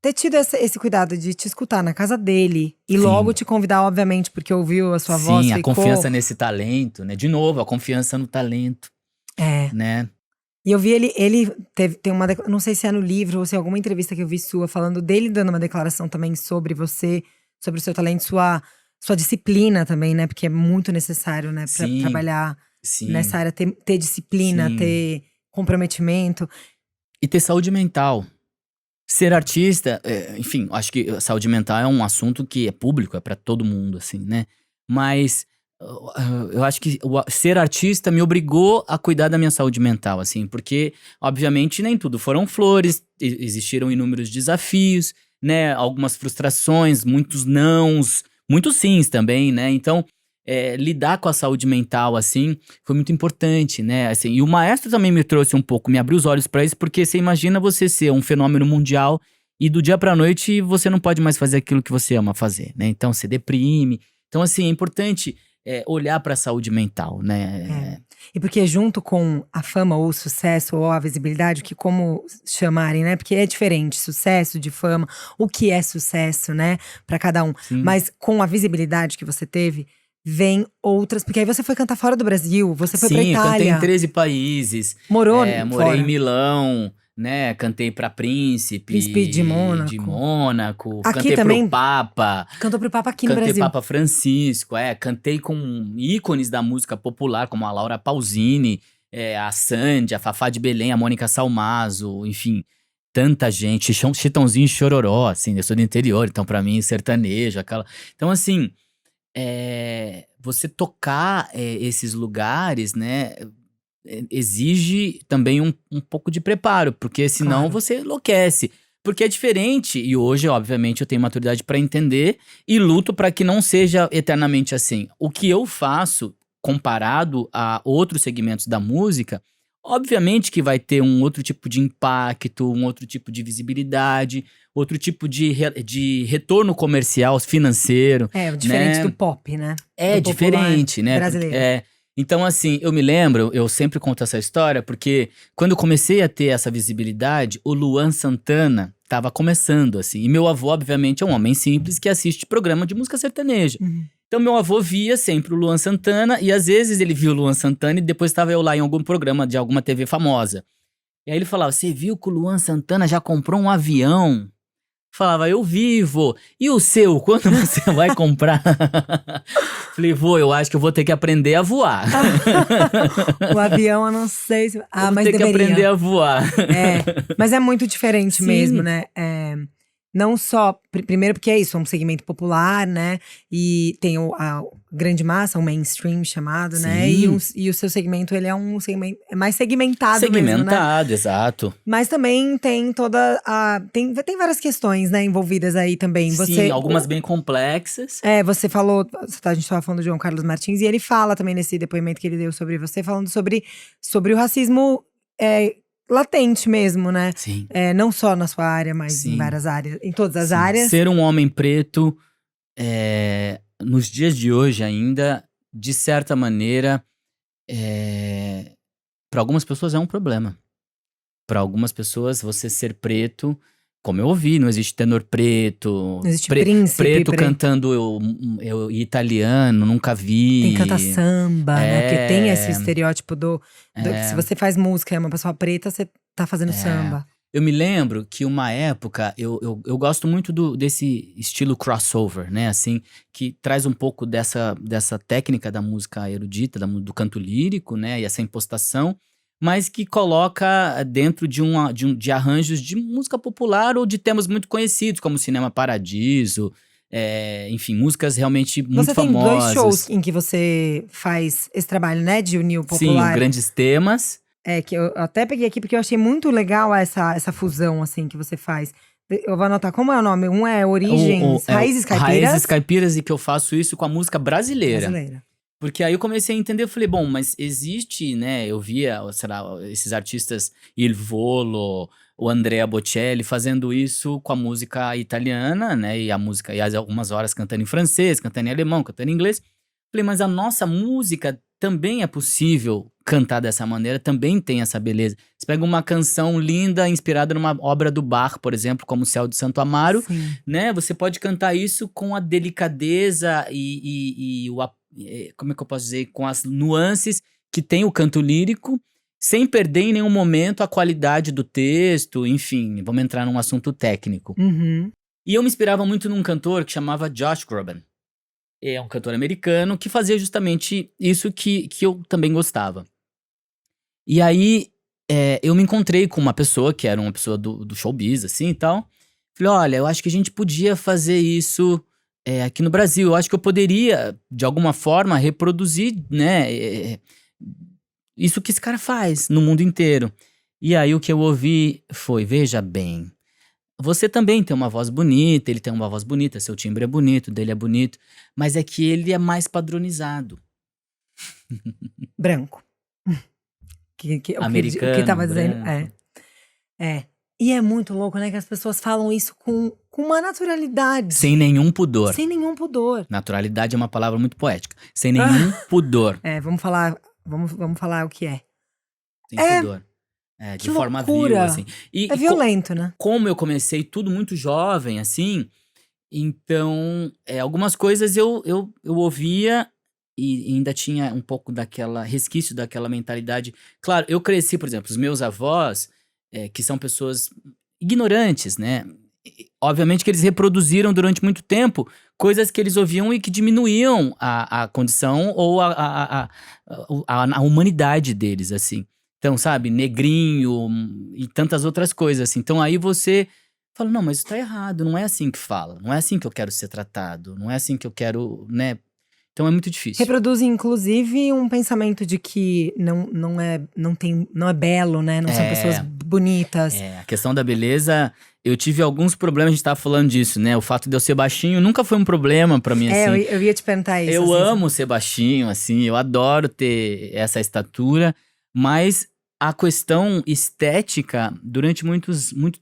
ter tido esse cuidado de te escutar na casa dele e logo te convidar, obviamente, porque ouviu a sua voz. Sim, a confiança nesse talento, né? De novo, a confiança no talento. Né? E eu vi ele tem uma, não sei se é no livro ou se é alguma entrevista que eu vi sua, falando dele dando uma declaração também sobre você, sobre o seu talento, sua disciplina também, né? Porque é muito necessário, né? Pra trabalhar. nessa Sim, área, ter disciplina, sim. ter comprometimento. E ter saúde mental. Ser artista, enfim, acho que a saúde mental é um assunto que é público, é pra todo mundo, assim, né? Mas eu acho que ser artista me obrigou a cuidar da minha saúde mental, assim, porque, obviamente, nem tudo foram flores, existiram inúmeros desafios, né? Algumas frustrações, muitos nãos, muitos sims também, né? Então, lidar com a saúde mental, assim, foi muito importante, né? Assim, e o maestro também me trouxe um pouco, me abriu os olhos pra isso, porque você imagina você ser um fenômeno mundial e do dia pra noite você não pode mais fazer aquilo que você ama fazer, né? Então você deprime. Então, assim, é importante olhar pra saúde mental, É. né? E porque junto com a fama ou o sucesso ou a visibilidade, que como chamarem, né? Porque é diferente, sucesso de fama, o que é sucesso, né? Pra cada um. Sim. Mas com a visibilidade que você teve, vem outras. Porque aí você foi cantar fora do Brasil, você foi pra Sim, eu cantei em Itália, 13 países, morou morei em fora. Milão, né? Cantei pra Príncipe de Príncipe de Mônaco. Mônaco, Aqui cantei pro também, Papa. cantou pro Papa aqui no Cantei Brasil. Papa Francisco, cantei com ícones da música popular, como a Laura Pausini, a Sandy, a Fafá de Belém, a Mônica Salmazo, enfim, tanta gente, Chitãozinho e Chororó, assim, eu sou do interior, então pra mim sertanejo, aquela. Então, assim, você tocar esses lugares, né, exige também um pouco de preparo, porque senão Claro. você enlouquece. Porque é diferente, e hoje, obviamente, eu tenho maturidade pra entender e luto pra que não seja eternamente assim. O que eu faço, comparado a outros segmentos da música, obviamente que vai ter um outro tipo de impacto, um outro tipo de visibilidade, outro tipo de retorno comercial, financeiro, É, diferente do né? pop, né? É Do popular diferente, né? brasileiro. Então, assim, eu me lembro, eu sempre conto essa história, porque quando eu comecei a ter essa visibilidade, o Luan Santana estava começando, assim. E meu avô, obviamente, é um homem simples que assiste programa de música sertaneja. Uhum. Então, meu avô via sempre o Luan Santana, e às vezes ele via o Luan Santana e depois estava eu lá em algum programa de alguma TV famosa. E aí ele falava: Você viu que o Luan Santana já comprou um avião? Falava, eu vivo. E o seu, quando você vai comprar? Falei, eu acho que eu vou ter que aprender a voar. O avião, eu não sei se. Eu Ah, vou mas ter que aprender deveria. a voar. É, mas é muito diferente mesmo, Sim, né? Não só, primeiro porque é isso, é um segmento popular, né? E tem a grande massa, o mainstream chamado, né? sim. E o seu segmento, ele é um segmento, é mais segmentado mesmo, né? Segmentado, exato. Mas também tem toda a, tem várias questões, né, envolvidas aí também. Sim, algumas bem complexas. Você falou, a gente estava falando do João Carlos Martins, e ele fala também nesse depoimento que ele deu sobre você, falando sobre o racismo latente mesmo, né? Sim, Não só na sua área, mas em sim, várias áreas, em todas as sim. áreas. Ser um homem preto, nos dias de hoje ainda, de certa maneira, para algumas pessoas é um problema. Para algumas pessoas, você ser preto, como eu ouvi, não existe tenor preto, Não existe príncipe, preto cantando italiano, nunca quem canta vi. samba, né? Porque tem esse É, estereótipo que se você faz música e é uma pessoa preta, você tá fazendo é. samba. Eu me lembro que uma época, eu gosto muito desse estilo crossover, né? Assim, que traz um pouco dessa técnica da música erudita, do canto lírico, né? E essa impostação, mas que coloca dentro de arranjos de música popular ou de temas muito conhecidos, como Cinema Paradiso, enfim, músicas realmente muito Você tem 2 shows famosas. em que você faz esse trabalho, né, de unir o Sim, o popular. Grandes Temas. Que eu até peguei aqui porque eu achei muito legal essa fusão, assim, que você faz. Eu vou anotar, como é o nome? Um é Origens, Raízes Raízes Caipiras. Caipiras, e que eu faço isso com a música brasileira. Brasileira. Porque aí eu comecei a entender, eu falei, bom, mas existe, né? Eu via, sei lá, esses artistas Il Volo, o Andrea Bocelli fazendo isso com a música italiana, né? E a música, e algumas horas cantando em francês, cantando em alemão, cantando em inglês. Falei, mas a nossa música também é possível cantar dessa maneira, também tem essa beleza. Você pega uma canção linda, inspirada numa obra do Bach, por exemplo, como O Céu de Santo Amaro, Sim. né? Você pode cantar isso com a delicadeza como é que eu posso dizer? Com as nuances que tem o canto lírico, sem perder em nenhum momento a qualidade do texto, enfim, vamos entrar num assunto técnico. Uhum. E eu me inspirava muito num cantor que chamava Josh Groban. É um cantor americano que fazia justamente isso que eu também gostava. E aí, eu me encontrei com uma pessoa que era uma pessoa do showbiz, assim, e tal. Falei: "Olha, eu acho que a gente podia fazer isso, aqui no Brasil. Eu acho que eu poderia, de alguma forma, reproduzir, né, isso que esse cara faz no mundo inteiro". E aí o que eu ouvi foi: "Veja bem, você também tem uma voz bonita, ele tem uma voz bonita, seu timbre é bonito, dele é bonito, mas é que ele é mais padronizado. Branco. O que Americano, tava dizendo branco". é. E é muito louco, né, que as pessoas falam isso com uma Sem naturalidade, nenhum pudor. sem nenhum pudor. Naturalidade é uma palavra muito poética. Sem nenhum pudor. Vamos falar o que é. Sem É, pudor. De que forma vil, loucura. assim. E, É violento, né. como eu comecei tudo muito jovem, assim, então, algumas coisas eu ouvia e ainda tinha um pouco daquela resquício daquela mentalidade. Claro, eu cresci, por exemplo, os meus avós, que são pessoas ignorantes, né? Obviamente que eles reproduziram durante muito tempo coisas que eles ouviam e que diminuíam a condição ou a humanidade deles, assim. Então, sabe, negrinho e tantas outras coisas, assim. Então aí você fala: "Não, mas isso tá errado, não é assim que fala, não é assim que eu quero ser tratado, não é assim que eu quero", né. Então é muito difícil. Reproduzem inclusive um pensamento de que não é belo, né, não são pessoas É, bonitas. a questão da beleza, eu tive alguns problemas, a gente estava falando disso, né, o fato de eu ser baixinho nunca foi um problema pra mim, É, eu assim. eu ia te perguntar isso, Eu assim, amo ser baixinho, assim, eu adoro ter essa estatura, mas a questão estética, durante muito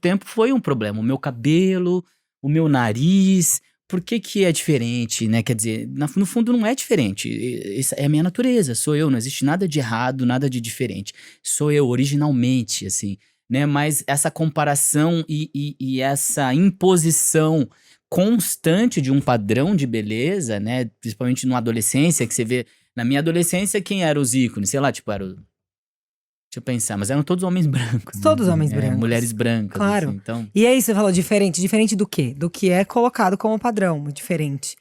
tempo, foi um problema. O meu cabelo, o meu nariz, por que que é diferente, né? Quer dizer, no fundo não é diferente. Essa é a minha natureza, sou eu, não existe nada de errado, nada de diferente. Sou eu, originalmente, assim, né? Mas essa comparação e essa imposição constante de um padrão de beleza, né, principalmente na adolescência, que você vê na minha adolescência quem eram os ícones, sei lá, tipo, deixa eu pensar, mas eram todos homens brancos, né, todos assim, homens brancos. mulheres brancas, assim, Claro. então E aí você falou diferente, diferente do quê? Do que é colocado como padrão, diferente.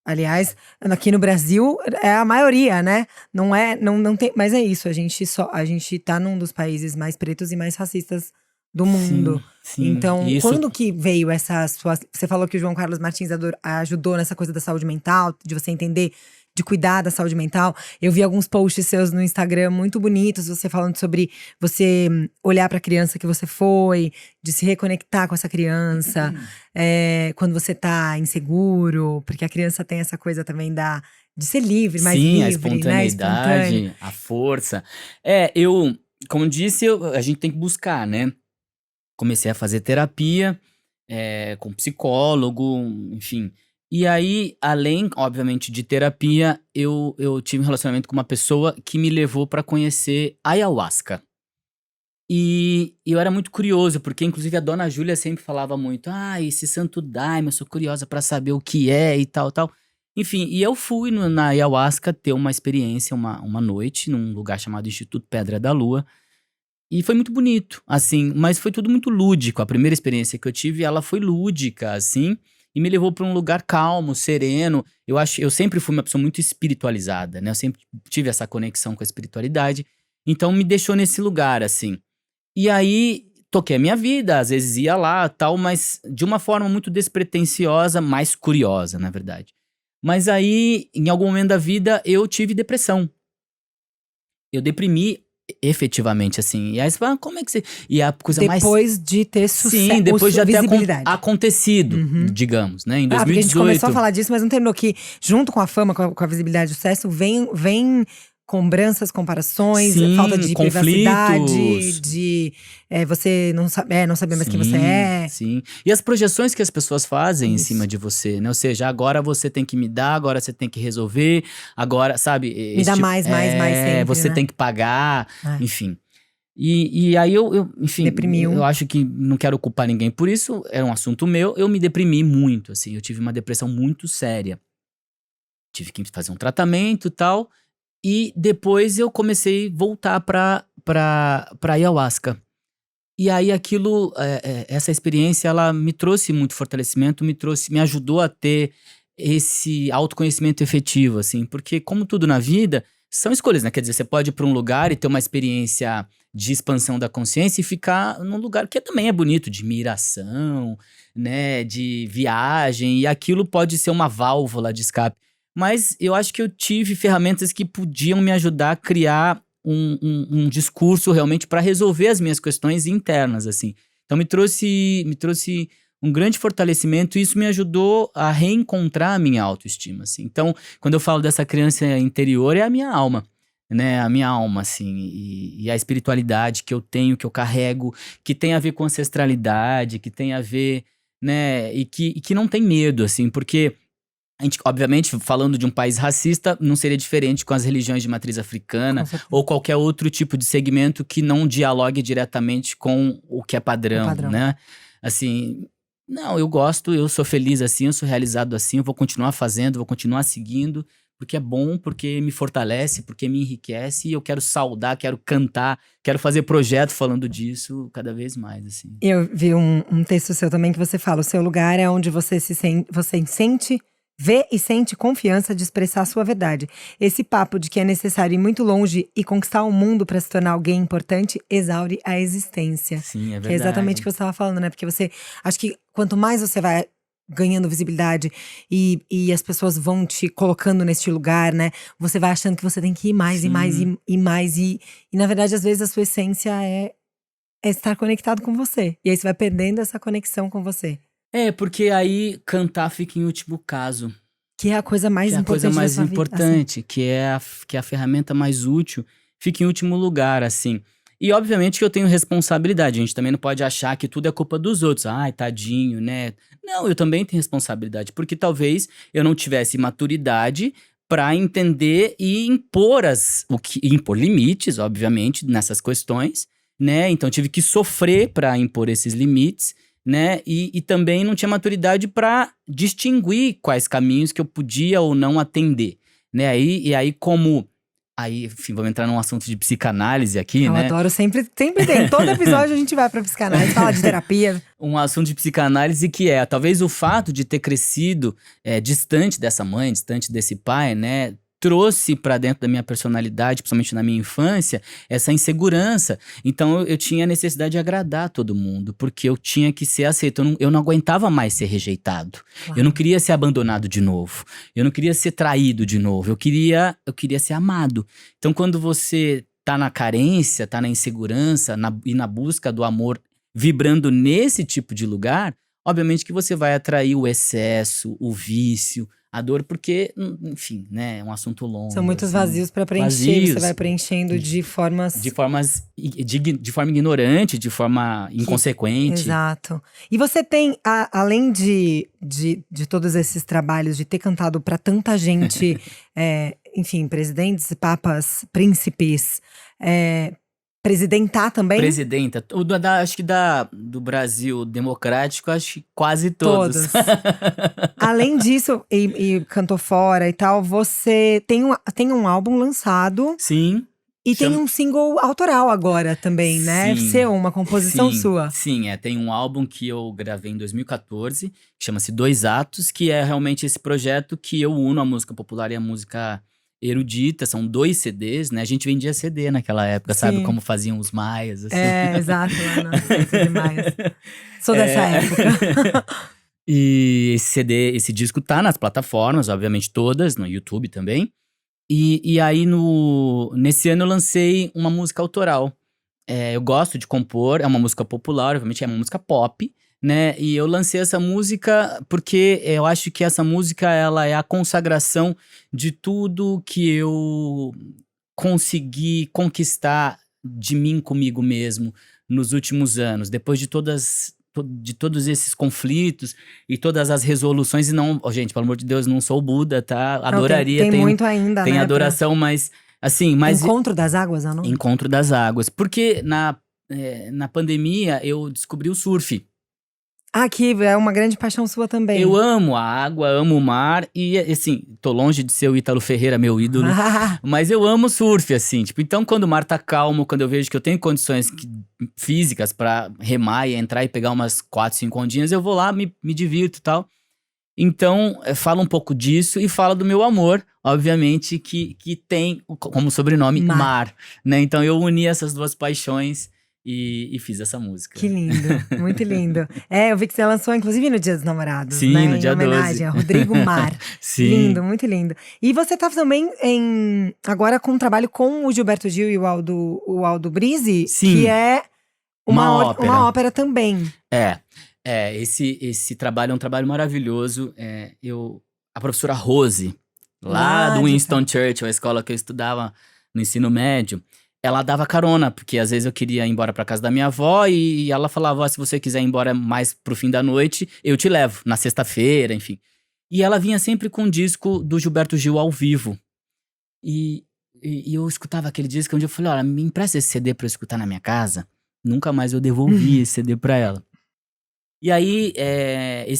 Aliás, aqui no Brasil é a maioria, né, não tem, mas é isso, a gente tá num dos países mais pretos e mais racistas do sim, mundo. sim, Então, e isso quando que veio essa sua, você falou que o João Carlos Martins ajudou nessa coisa da saúde mental, de você entender, de cuidar da saúde mental. Eu vi alguns posts seus no Instagram muito bonitos, você falando sobre você olhar pra criança que você foi, de se reconectar com essa criança, quando você tá inseguro, porque a criança tem essa coisa também de ser livre, mais sim, a livre, né, espontâneo. espontaneidade, a força. Como disse, a gente tem que buscar, né. Comecei a fazer terapia, com psicólogo, enfim. E aí, além, obviamente, de terapia, eu tive um relacionamento com uma pessoa que me levou pra conhecer ayahuasca. E eu era muito curioso, porque inclusive a dona Júlia sempre falava muito: "Ah, esse santo daime, eu sou curiosa pra saber o que é e tal, tal". Enfim, e eu fui na ayahuasca ter uma experiência, uma noite, num lugar chamado Instituto Pedra da Lua. E foi muito bonito, assim, mas foi tudo muito lúdico. A primeira experiência que eu tive, ela foi lúdica, assim, e me levou para um lugar calmo, sereno. Eu sempre fui uma pessoa muito espiritualizada, né? Eu sempre tive essa conexão com a espiritualidade. Então me deixou nesse lugar, assim. E aí toquei a minha vida, às vezes ia lá, tal, mas de uma forma muito despretensiosa, mais curiosa, na verdade. Mas aí, em algum momento da vida, eu tive depressão. Eu deprimi efetivamente, assim. E aí você fala: "Ah, como é que você", e a coisa mais Depois de ter sim, depois de já ter visibilidade. acontecido, Uhum. digamos, né, em Porque a gente começou a 2018. falar disso, mas não terminou, que junto com a fama, com a visibilidade do sucesso, vem cobranças, comparações, falta Sim, de privacidade, conflitos. você não saber mais quem você Sim, é. sim. E as projeções que as pessoas fazem em cima Isso. de você, né, ou seja, agora você tem que me dar, agora você tem que resolver, agora, sabe, Me esse dá tipo mais sempre, você né. tem que pagar, É, enfim. E aí enfim, eu deprimiu. acho que não quero culpar ninguém por isso, era um assunto meu, eu me deprimi muito, assim, eu tive uma depressão muito séria. Tive que fazer um tratamento e tal, e depois eu comecei a voltar pra ayahuasca. E aí aquilo, essa experiência ela me trouxe muito fortalecimento, me ajudou a ter, esse autoconhecimento efetivo, assim, porque como tudo na vida, são escolhas, né? Quer dizer, você pode ir para um lugar e ter uma experiência de expansão da consciência e ficar num lugar que também é bonito, de miração, né? De viagem, e aquilo pode ser uma válvula de escape. Mas eu acho que eu tive ferramentas que podiam me ajudar a criar um discurso realmente para resolver as minhas questões internas, assim. Então me trouxe um grande fortalecimento e isso me ajudou a reencontrar a minha autoestima, assim. Então, quando eu falo dessa criança interior, é a minha alma, né? A minha alma, assim, e a espiritualidade que eu tenho, que eu carrego, que tem a ver com ancestralidade, que tem a ver, né? E que não tem medo, assim, porque a gente, obviamente, falando de um país racista, não seria diferente com as religiões de matriz Com africana certeza. ou qualquer outro tipo de segmento que não dialogue diretamente com o que é O padrão, padrão. né? Assim, não, eu gosto, eu sou feliz assim, eu sou realizado assim, eu vou continuar fazendo, vou continuar seguindo, porque é bom, porque me fortalece, porque me enriquece e eu quero saudar, quero cantar, quero fazer projeto falando disso cada vez mais, assim. Eu vi um texto seu também que você fala: o seu lugar é onde você você sente, vê e sente confiança de expressar a sua verdade. Esse papo de que é necessário ir muito longe e conquistar o mundo para se tornar alguém importante exaure a existência. Sim, é Que é exatamente o que verdade. você estava falando, né? Porque você, acho que quanto mais você vai ganhando visibilidade e as pessoas vão te colocando neste lugar, né? Você vai achando que você tem que ir mais e mais Sim. e mais. E na verdade, às vezes, a sua essência é estar conectado com você. E aí você vai perdendo essa conexão com você. É, porque aí cantar fica em último caso. Que é a coisa Que mais é a coisa importante da mais sua vida, assim. importante, que é a ferramenta mais útil, fica em último lugar, assim. E obviamente que eu tenho responsabilidade, a gente também não pode achar que tudo é culpa dos outros. Ai, tadinho, né? Não, eu também tenho responsabilidade, porque talvez eu não tivesse maturidade para entender e impor limites, obviamente, nessas questões, né? Então eu tive que sofrer para impor esses limites, né? E também não tinha maturidade para distinguir quais caminhos que eu podia ou não atender, né? Aí, enfim, vamos entrar num assunto de psicanálise aqui, Eu né? adoro, sempre tem. Todo episódio a gente vai pra psicanálise, fala de terapia. Um assunto de psicanálise que é, talvez o fato de ter crescido distante dessa mãe, distante desse pai, né? Trouxe pra dentro da minha personalidade, principalmente na minha infância, essa insegurança. Então eu tinha a necessidade de agradar todo mundo, porque eu tinha que ser aceito. Eu não aguentava mais ser rejeitado. Eu não Claro. queria ser abandonado de novo. Eu não queria ser traído de novo. Eu queria ser amado. Então quando você tá na carência, tá na insegurança e na busca do amor, vibrando nesse tipo de lugar, obviamente que você vai atrair o excesso, o vício, a dor, porque, enfim, né, é um assunto São longo, muitos assim. vazios pra preencher, e você vai Vazios, preenchendo de de formas formas, de forma ignorante, de forma que. inconsequente. Exato. E você tem, além de todos esses trabalhos, de ter cantado pra tanta gente, enfim, presidentes, papas, príncipes, presidentar também? Presidenta, acho que do Brasil democrático, acho que quase todos. Todos. Além disso, e cantou fora e tal, você tem um álbum lançado Sim, e tem chama. um single autoral agora também, né? Sim, Seu, uma composição sim, sua. sim, tem um álbum que eu gravei em 2014, que chama-se Dois Atos, que é realmente esse projeto que eu uno a música popular e a música erudita, são 2 CDs, né? A gente vendia CD naquela época, sabe? Sim. Como faziam os maias, assim. É, exato, lá na Ciência Demais. Sou dessa É. época. E esse disco tá nas plataformas, obviamente todas, no YouTube também. E aí, nesse ano eu lancei uma música autoral. Eu gosto de compor, é uma música popular, obviamente é uma música pop, né? E eu lancei essa música porque eu acho que essa música, ela é a consagração de tudo que eu consegui conquistar de mim comigo mesmo nos últimos anos, depois de todos esses conflitos e todas as resoluções. E não, gente, pelo amor de Deus, não sou Buda, tá? Não, Adoraria, tem muito ainda, tem né? adoração, mas assim, Encontro das Águas é o nome? Encontro das Águas. Porque na pandemia eu descobri o surf. Que é uma grande paixão sua também. Eu amo a água, amo o mar e, assim, tô longe de ser o Ítalo Ferreira, meu ídolo, mas eu amo surf, assim. Tipo, então quando o mar tá calmo, quando eu vejo que eu tenho condições físicas pra remar e entrar e pegar umas 4, 5 ondinhas, eu vou lá, me divirto e tal. Então, fala um pouco disso e fala do meu amor, obviamente, que tem como sobrenome Mar, né? Então eu uni essas duas paixões e fiz essa música. Que lindo, muito lindo. Eu vi que você lançou, inclusive, no Dia dos Namorados, Sim, né? no dia em homenagem 12. a Rodrigo Mar. Sim. Lindo, muito lindo. E você tá também agora com um trabalho com o Gilberto Gil e o Aldo Brizzi, Sim. que é Uma ópera. Uma ópera também. Esse trabalho é um trabalho maravilhoso. A professora Rose, lá do de Winston Churchill, a escola que eu estudava no ensino médio, ela dava carona, porque às vezes eu queria ir embora pra casa da minha avó e ela falava, ó, se você quiser ir embora mais pro fim da noite, eu te levo, na sexta-feira, enfim. E ela vinha sempre com um disco do Gilberto Gil ao vivo. E eu escutava aquele disco, onde eu falei, olha, me empresta esse CD pra eu escutar na minha casa. Nunca mais eu devolvi esse CD pra ela. E aí,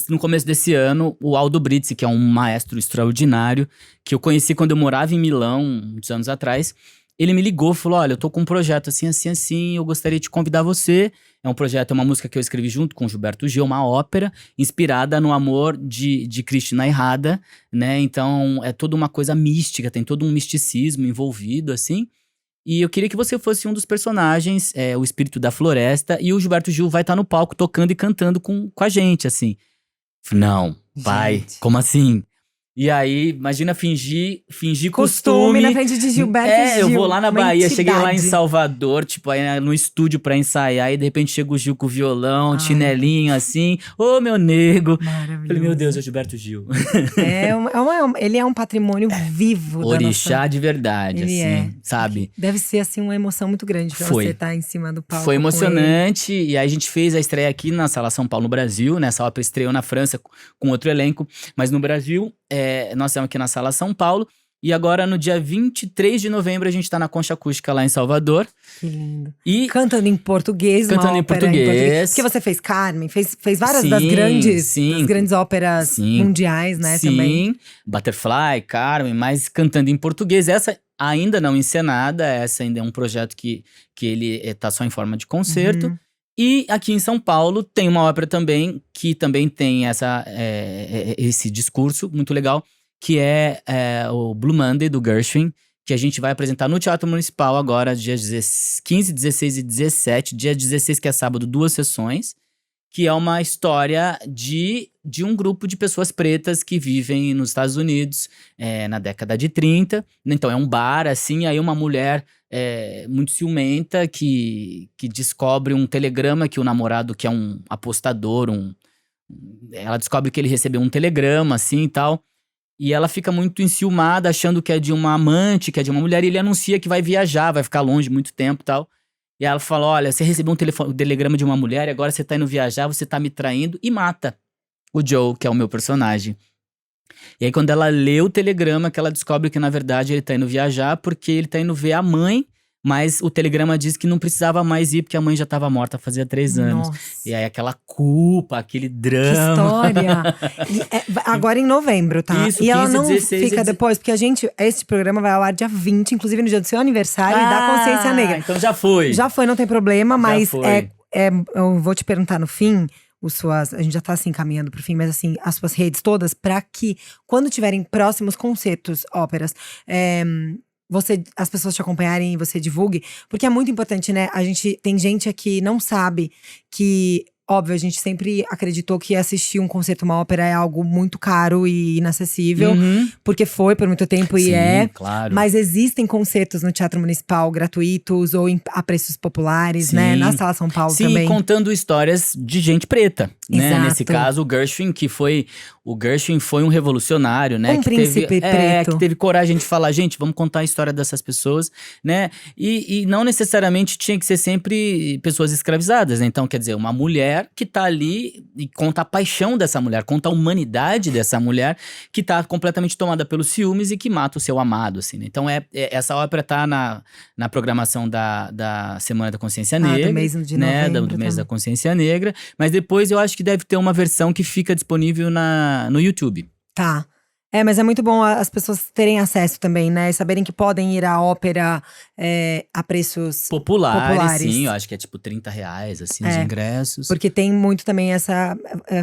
no começo desse ano, o Aldo Brizzi, que é um maestro extraordinário, que eu conheci quando eu morava em Milão, uns anos atrás, ele me ligou e falou, olha, eu tô com um projeto assim, assim, assim, eu gostaria de convidar você. É um projeto, é uma música que eu escrevi junto com o Gilberto Gil, uma ópera inspirada no amor de Cristina Airrada, né? Então, é toda uma coisa mística, tem todo um misticismo envolvido, assim. E eu queria que você fosse um dos personagens, o espírito da floresta, e o Gilberto Gil vai estar no palco tocando e cantando com a gente, assim. Não, pai, Gente. como assim? E aí, imagina fingir Costume na frente de Gilberto Gil. Eu vou lá na uma Bahia, cheguei lá em entidade. Salvador, tipo, aí no estúdio pra ensaiar, e de repente chega o Gil com o violão, chinelinho, assim. Ô, meu nego! Maravilhoso. Falei, meu Deus, é o Gilberto Gil. Ele é um patrimônio vivo da Orixá nossa... de verdade, Ele assim, sabe? Deve ser, assim, uma emoção muito grande pra Foi. você estar em cima do palco. Foi com emocionante, e aí a gente fez a estreia aqui na Sala São Paulo, no Brasil, né? Essa ópera estreou na França com outro elenco, mas no Brasil, nós estamos aqui na Sala São Paulo, e agora no dia 23 de novembro a gente tá na Concha Acústica lá em Salvador. Que lindo. E Cantando em português, uma Cantando em ópera português. Porque você fez Carmen, fez várias Sim, das grandes sim. óperas Sim. mundiais, né, Sim, também. Butterfly, Carmen, mas cantando em português. Essa ainda não encenada, essa ainda é um projeto que ele tá só em forma de concerto. Uhum. E aqui em São Paulo tem uma ópera também, que também tem esse discurso muito legal, que é o Blue Monday, do Gershwin, que a gente vai apresentar no Teatro Municipal agora, dias 15, 16 e 17. Dia 16, que é sábado, 2 sessões. Que é uma história de um grupo de pessoas pretas que vivem nos Estados Unidos na década de 30. Então é um bar, assim, aí uma mulher muito ciumenta que descobre um telegrama que o namorado, que é um apostador, ela descobre que ele recebeu um telegrama, assim, e tal. E ela fica muito enciumada, achando que é de uma amante, que é de uma mulher, e ele anuncia que vai viajar, vai ficar longe muito tempo e tal. E ela fala, olha, você recebeu um telegrama de uma mulher e agora você tá indo viajar, você tá me traindo, e mata o Joe, que é o meu personagem. E aí quando ela lê o telegrama, que ela descobre que na verdade ele tá indo viajar porque ele tá indo ver a mãe, mas o telegrama diz que não precisava mais ir porque a mãe já tava morta fazia 3 anos. Nossa. E aí aquela culpa, aquele Que drama. história! Agora em novembro, tá? Isso, e ela 15, não 16 fica e depois, porque esse programa vai ao ar dia 20, inclusive no dia do seu aniversário e da Consciência Negra. Então já foi. Já foi, não tem problema, mas foi. eu vou te perguntar no fim, a gente já tá assim caminhando pro fim, mas assim, as suas redes todas, pra que quando tiverem próximos concertos, óperas, as pessoas te acompanharem e você divulgue, porque é muito importante, né? Tem gente aqui não sabe que, óbvio, a gente sempre acreditou que assistir um concerto, uma ópera é algo muito caro e inacessível, porque foi por muito tempo e Sim, claro. Mas existem concertos no Teatro Municipal gratuitos ou a preços populares, Sim. né? Na Sala São Paulo também. Sim, contando histórias de gente preta, né? Exato. Nesse caso, o Gershwin foi um revolucionário, né? Um príncipe preto. Que teve coragem de falar, gente, vamos contar a história dessas pessoas, né? E não necessariamente tinha que ser sempre pessoas escravizadas, né? Então, quer dizer, uma mulher que tá ali e conta a paixão dessa mulher, conta a humanidade dessa mulher que tá completamente tomada pelos ciúmes e que mata o seu amado, assim, né? Então, essa ópera tá na programação da Semana da Consciência Negra, do mês de né? novembro Do mês também. da Consciência Negra, mas depois eu acho que deve ter uma versão que fica disponível no YouTube. Tá. Mas é muito bom as pessoas terem acesso também, né? E saberem que podem ir à ópera a preços Populares, sim, eu populares. acho que é tipo R$ 30, assim, os ingressos. Porque tem muito também essa…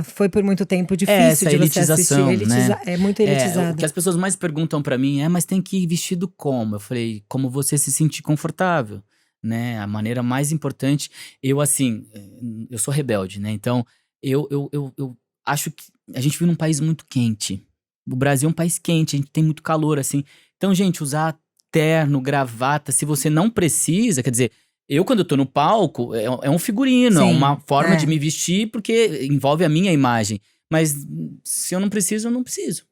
foi por muito tempo difícil Essa de você assistir. elitização, né? É muito O elitizado. que as pessoas mais perguntam pra mim é, mas tem que ir vestido como? Eu falei, como você se sentir confortável, né? A maneira mais importante, eu sou rebelde, né? Então, eu acho que a gente vive num país muito quente. O Brasil é um país quente, a gente tem muito calor, assim. Então, gente, usar terno, gravata, se você não precisa, quer dizer, eu quando eu tô no palco, é um figurino, é Sim, uma forma de me vestir, porque envolve a minha imagem. Mas se eu não preciso, eu não preciso,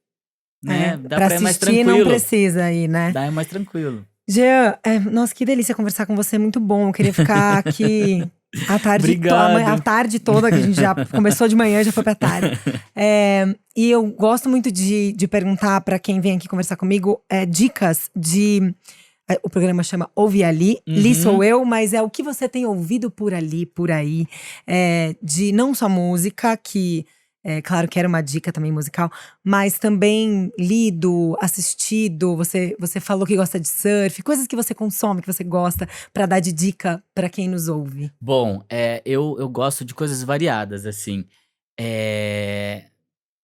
né? Dá pra pra ir mais assistir não tranquilo. precisa ir, né? Dá mais tranquilo. Jean, nossa, que delícia conversar com você, muito bom. Eu queria ficar aqui a Obrigado. tarde toda, que a gente já começou de manhã, já foi pra tarde. E eu gosto muito de perguntar pra quem vem aqui conversar comigo dicas de… O programa chama Ouve Ali, Li sou eu, mas é o que você tem ouvido por ali, por aí. De não só música, que… claro que era uma dica também musical, mas também lido, assistido. Você falou que gosta de surf, coisas que você consome, que você gosta, pra dar de dica pra quem nos ouve. Bom, eu gosto de coisas variadas, assim.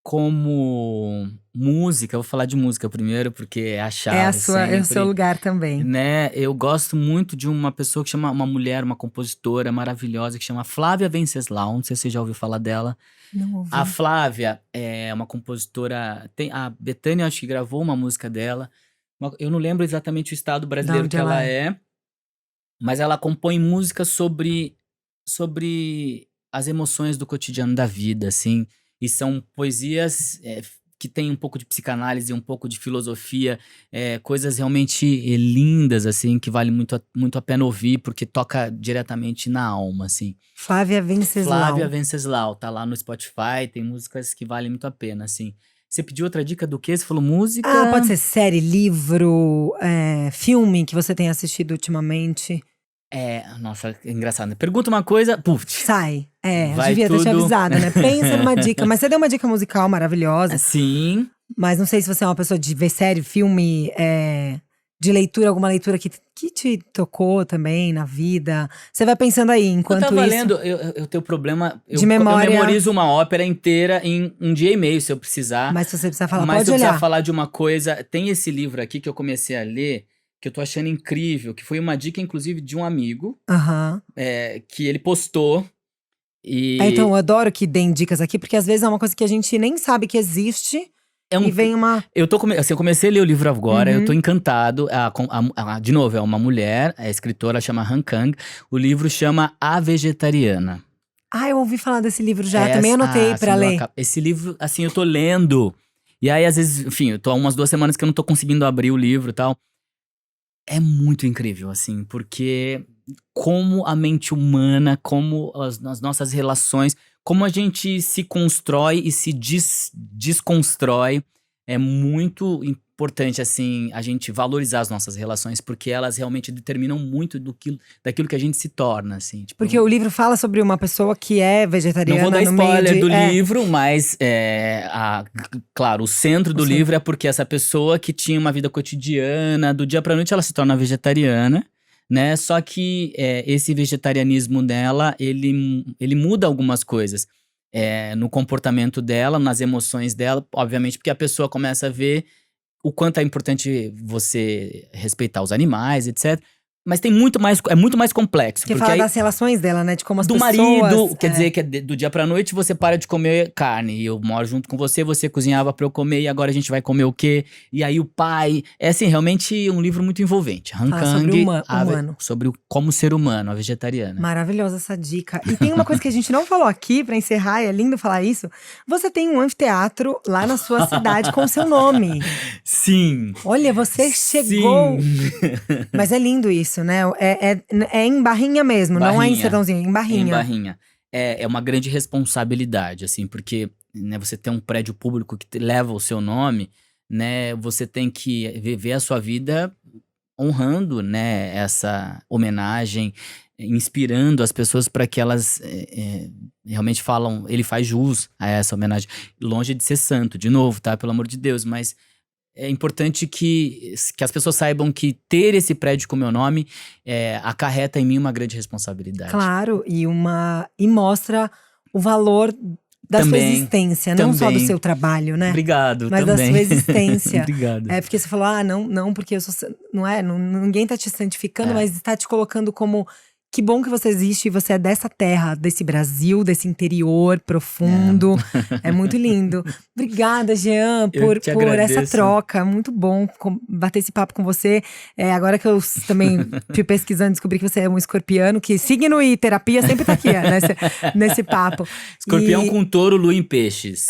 Como música, eu vou falar de música primeiro, porque é a chave É o seu sempre. lugar também. Né, eu gosto muito de uma pessoa que chama, uma mulher, uma compositora maravilhosa que chama Flávia Venceslau, não sei se você já ouviu falar dela. Não ouvi. A Flávia é uma compositora, a Bethânia acho que gravou uma música dela, eu não lembro exatamente o estado brasileiro onde que ela ela é, mas ela compõe música sobre as emoções do cotidiano da vida, assim, e são poesias que têm um pouco de psicanálise, um pouco de filosofia, coisas realmente lindas, assim, que vale muito a pena ouvir, porque toca diretamente na alma, assim. Flávia Venceslau. Flávia Venceslau, tá lá no Spotify, tem músicas que valem muito a pena, assim. Você pediu outra dica do quê? Você falou música? Pode ser série, livro, filme que você tem assistido ultimamente. Nossa, é engraçado, né? Pergunta uma coisa, puf, Sai. Eu vai devia ter te tudo. avisado, né? Pensa numa dica. Mas você deu uma dica musical maravilhosa. Sim. Mas não sei se você é uma pessoa de ver série, filme, de leitura, alguma leitura que te tocou também na vida. Você vai pensando aí, enquanto Eu tava isso… lendo, eu tenho problema. De memória. Eu memorizo uma ópera inteira em um dia e meio, se eu precisar. Mas se você precisar falar, Mas pode se eu precisar olhar. falar de uma coisa, tem esse livro aqui que eu comecei a ler, que eu tô achando incrível, que foi uma dica, inclusive, de um amigo, Aham. que ele postou. Então, eu adoro que deem dicas aqui, porque às vezes é uma coisa que a gente nem sabe que existe. E vem uma… Eu comecei a ler o livro agora, eu tô encantado. De novo, é uma mulher, a escritora chama Han Kang. O livro chama A Vegetariana. eu ouvi falar desse livro já, também anotei pra ler. Esse livro, assim, eu tô lendo. E aí, às vezes, enfim, eu tô há umas 2 semanas que eu não tô conseguindo abrir o livro e tal. É muito incrível, assim, porque como a mente humana, como as nossas relações, como a gente se constrói e se desconstrói, é muito importante, assim, a gente valorizar as nossas relações, porque elas realmente determinam muito daquilo que a gente se torna, assim. Tipo, Porque o livro fala sobre uma pessoa que é vegetariana. não vou dar no meio spoiler de… do livro, mas claro, o centro do Sim. livro é porque essa pessoa que tinha uma vida cotidiana, do dia pra noite ela se torna vegetariana, né? Só que esse vegetarianismo dela, ele muda algumas coisas no comportamento dela, nas emoções dela, obviamente porque a pessoa começa a ver o quanto é importante você respeitar os animais, etc. Mas é muito mais complexo. Que porque fala aí, das relações dela, né? De como as do pessoas… marido, quer dizer que do dia pra noite você para de comer carne. E eu moro junto com você, você cozinhava pra eu comer e agora a gente vai comer o quê? E aí o pai… É assim, realmente um livro muito envolvente. Han Fala sobre Kang, humano. sobre como ser humano, a vegetariana. Maravilhosa essa dica. E tem uma coisa que a gente não falou aqui, pra encerrar, e é lindo falar isso. Você tem um anfiteatro lá na sua cidade com o seu nome. Sim! Olha, você chegou… Sim. Mas é lindo isso, né? É em Barrinha mesmo, não é em Barrinha. Sertãozinho, em Barrinha. Em Barrinha. É uma grande responsabilidade, assim, porque né, você tem um prédio público que leva o seu nome, né? Você tem que viver a sua vida honrando, né, essa homenagem. inspirando as pessoas para que elas realmente falam, ele faz jus a essa homenagem. Longe de ser santo, de novo, tá? Pelo amor de Deus, mas é importante que as pessoas saibam que ter esse prédio com o meu nome acarreta em mim uma grande responsabilidade. Claro, e mostra o valor da sua Também, existência, não só do seu trabalho, né? Obrigado, mas também. da sua existência. Obrigado. É porque você falou, não, porque eu sou. Ninguém tá te santificando, mas está te colocando como. Que bom que você existe e você é dessa terra, desse Brasil, desse interior profundo. É muito lindo. Obrigada, Jean, por essa troca. Muito bom bater esse papo com você. Agora que eu também fui pesquisando, descobri que você é um escorpiano, que signo e terapia sempre tá aqui, nesse papo. Escorpião com touro, lua em peixes.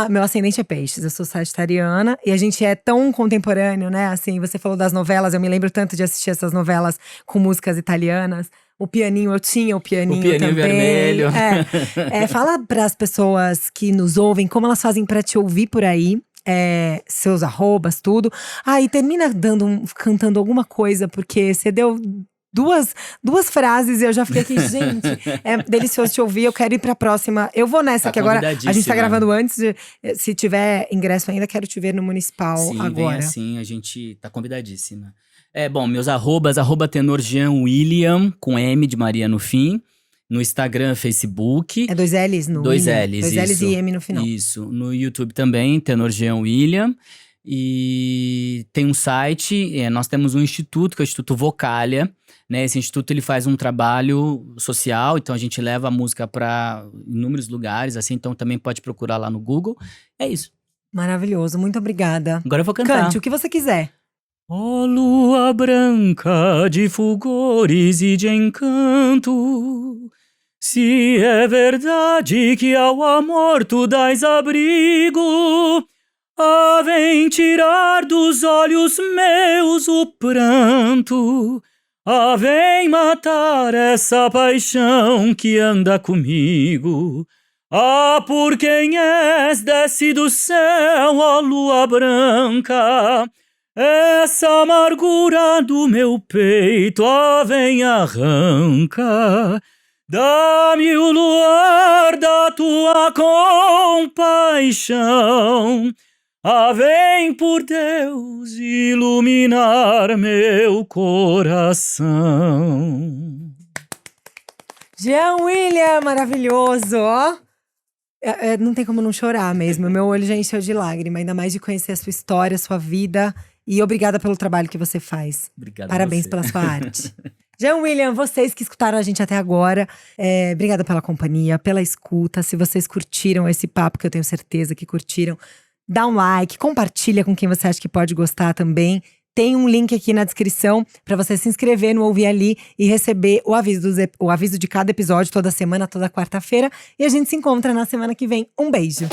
Meu ascendente é peixes, eu sou sagitariana. E a gente é tão contemporâneo, né? Assim, você falou das novelas, eu me lembro tanto de assistir essas novelas com músicas italianas. O pianinho, eu tinha o pianinho também. Vermelho. Fala para as pessoas que nos ouvem como elas fazem para te ouvir por aí. Seus arrobas, tudo. E termina cantando alguma coisa, porque você deu duas frases e eu já fiquei aqui, gente, é delicioso te ouvir, eu quero ir pra próxima. Eu vou nessa, que agora a gente tá gravando antes, se tiver ingresso ainda, quero te ver no Municipal. Sim, agora. Vem assim, a gente tá convidadíssima. Bom, meus arrobas, @tenorjeanwilliam, com M de Maria no fim. No Instagram, Facebook. 2 L's no Dois William. L's, 2 L's e M no final. Isso. No YouTube também, Tenor Jean William. E tem um site, nós temos um instituto, que é o Instituto Vocália. Né? Esse instituto ele faz um trabalho social, então a gente leva a música para inúmeros lugares, assim, então também pode procurar lá no Google. É isso. Maravilhoso, muito obrigada. Agora eu vou cantar. Cante o que você quiser. Ó lua branca de fulgores e de encanto, se é verdade que ao amor tu dás abrigo, vem tirar dos olhos meus o pranto, vem matar essa paixão que anda comigo. Por quem és, desce do céu, ó lua branca, essa amargura do meu peito, vem arranca. Dá-me o luar da tua compaixão, vem por Deus iluminar meu coração. Jean William, maravilhoso, ó. Não tem como não chorar mesmo, meu olho já encheu de lágrima, ainda mais de conhecer a sua história, a sua vida. E obrigada pelo trabalho que você faz. Obrigado. Parabéns pela sua arte. Jean William, vocês que escutaram a gente até agora, obrigada pela companhia, pela escuta. Se vocês curtiram esse papo, que eu tenho certeza que curtiram, dá um like, compartilha com quem você acha que pode gostar também. Tem um link aqui na descrição para você se inscrever no Ouvir Ali e receber o aviso de cada episódio toda semana, toda quarta-feira. E a gente se encontra na semana que vem. Um beijo!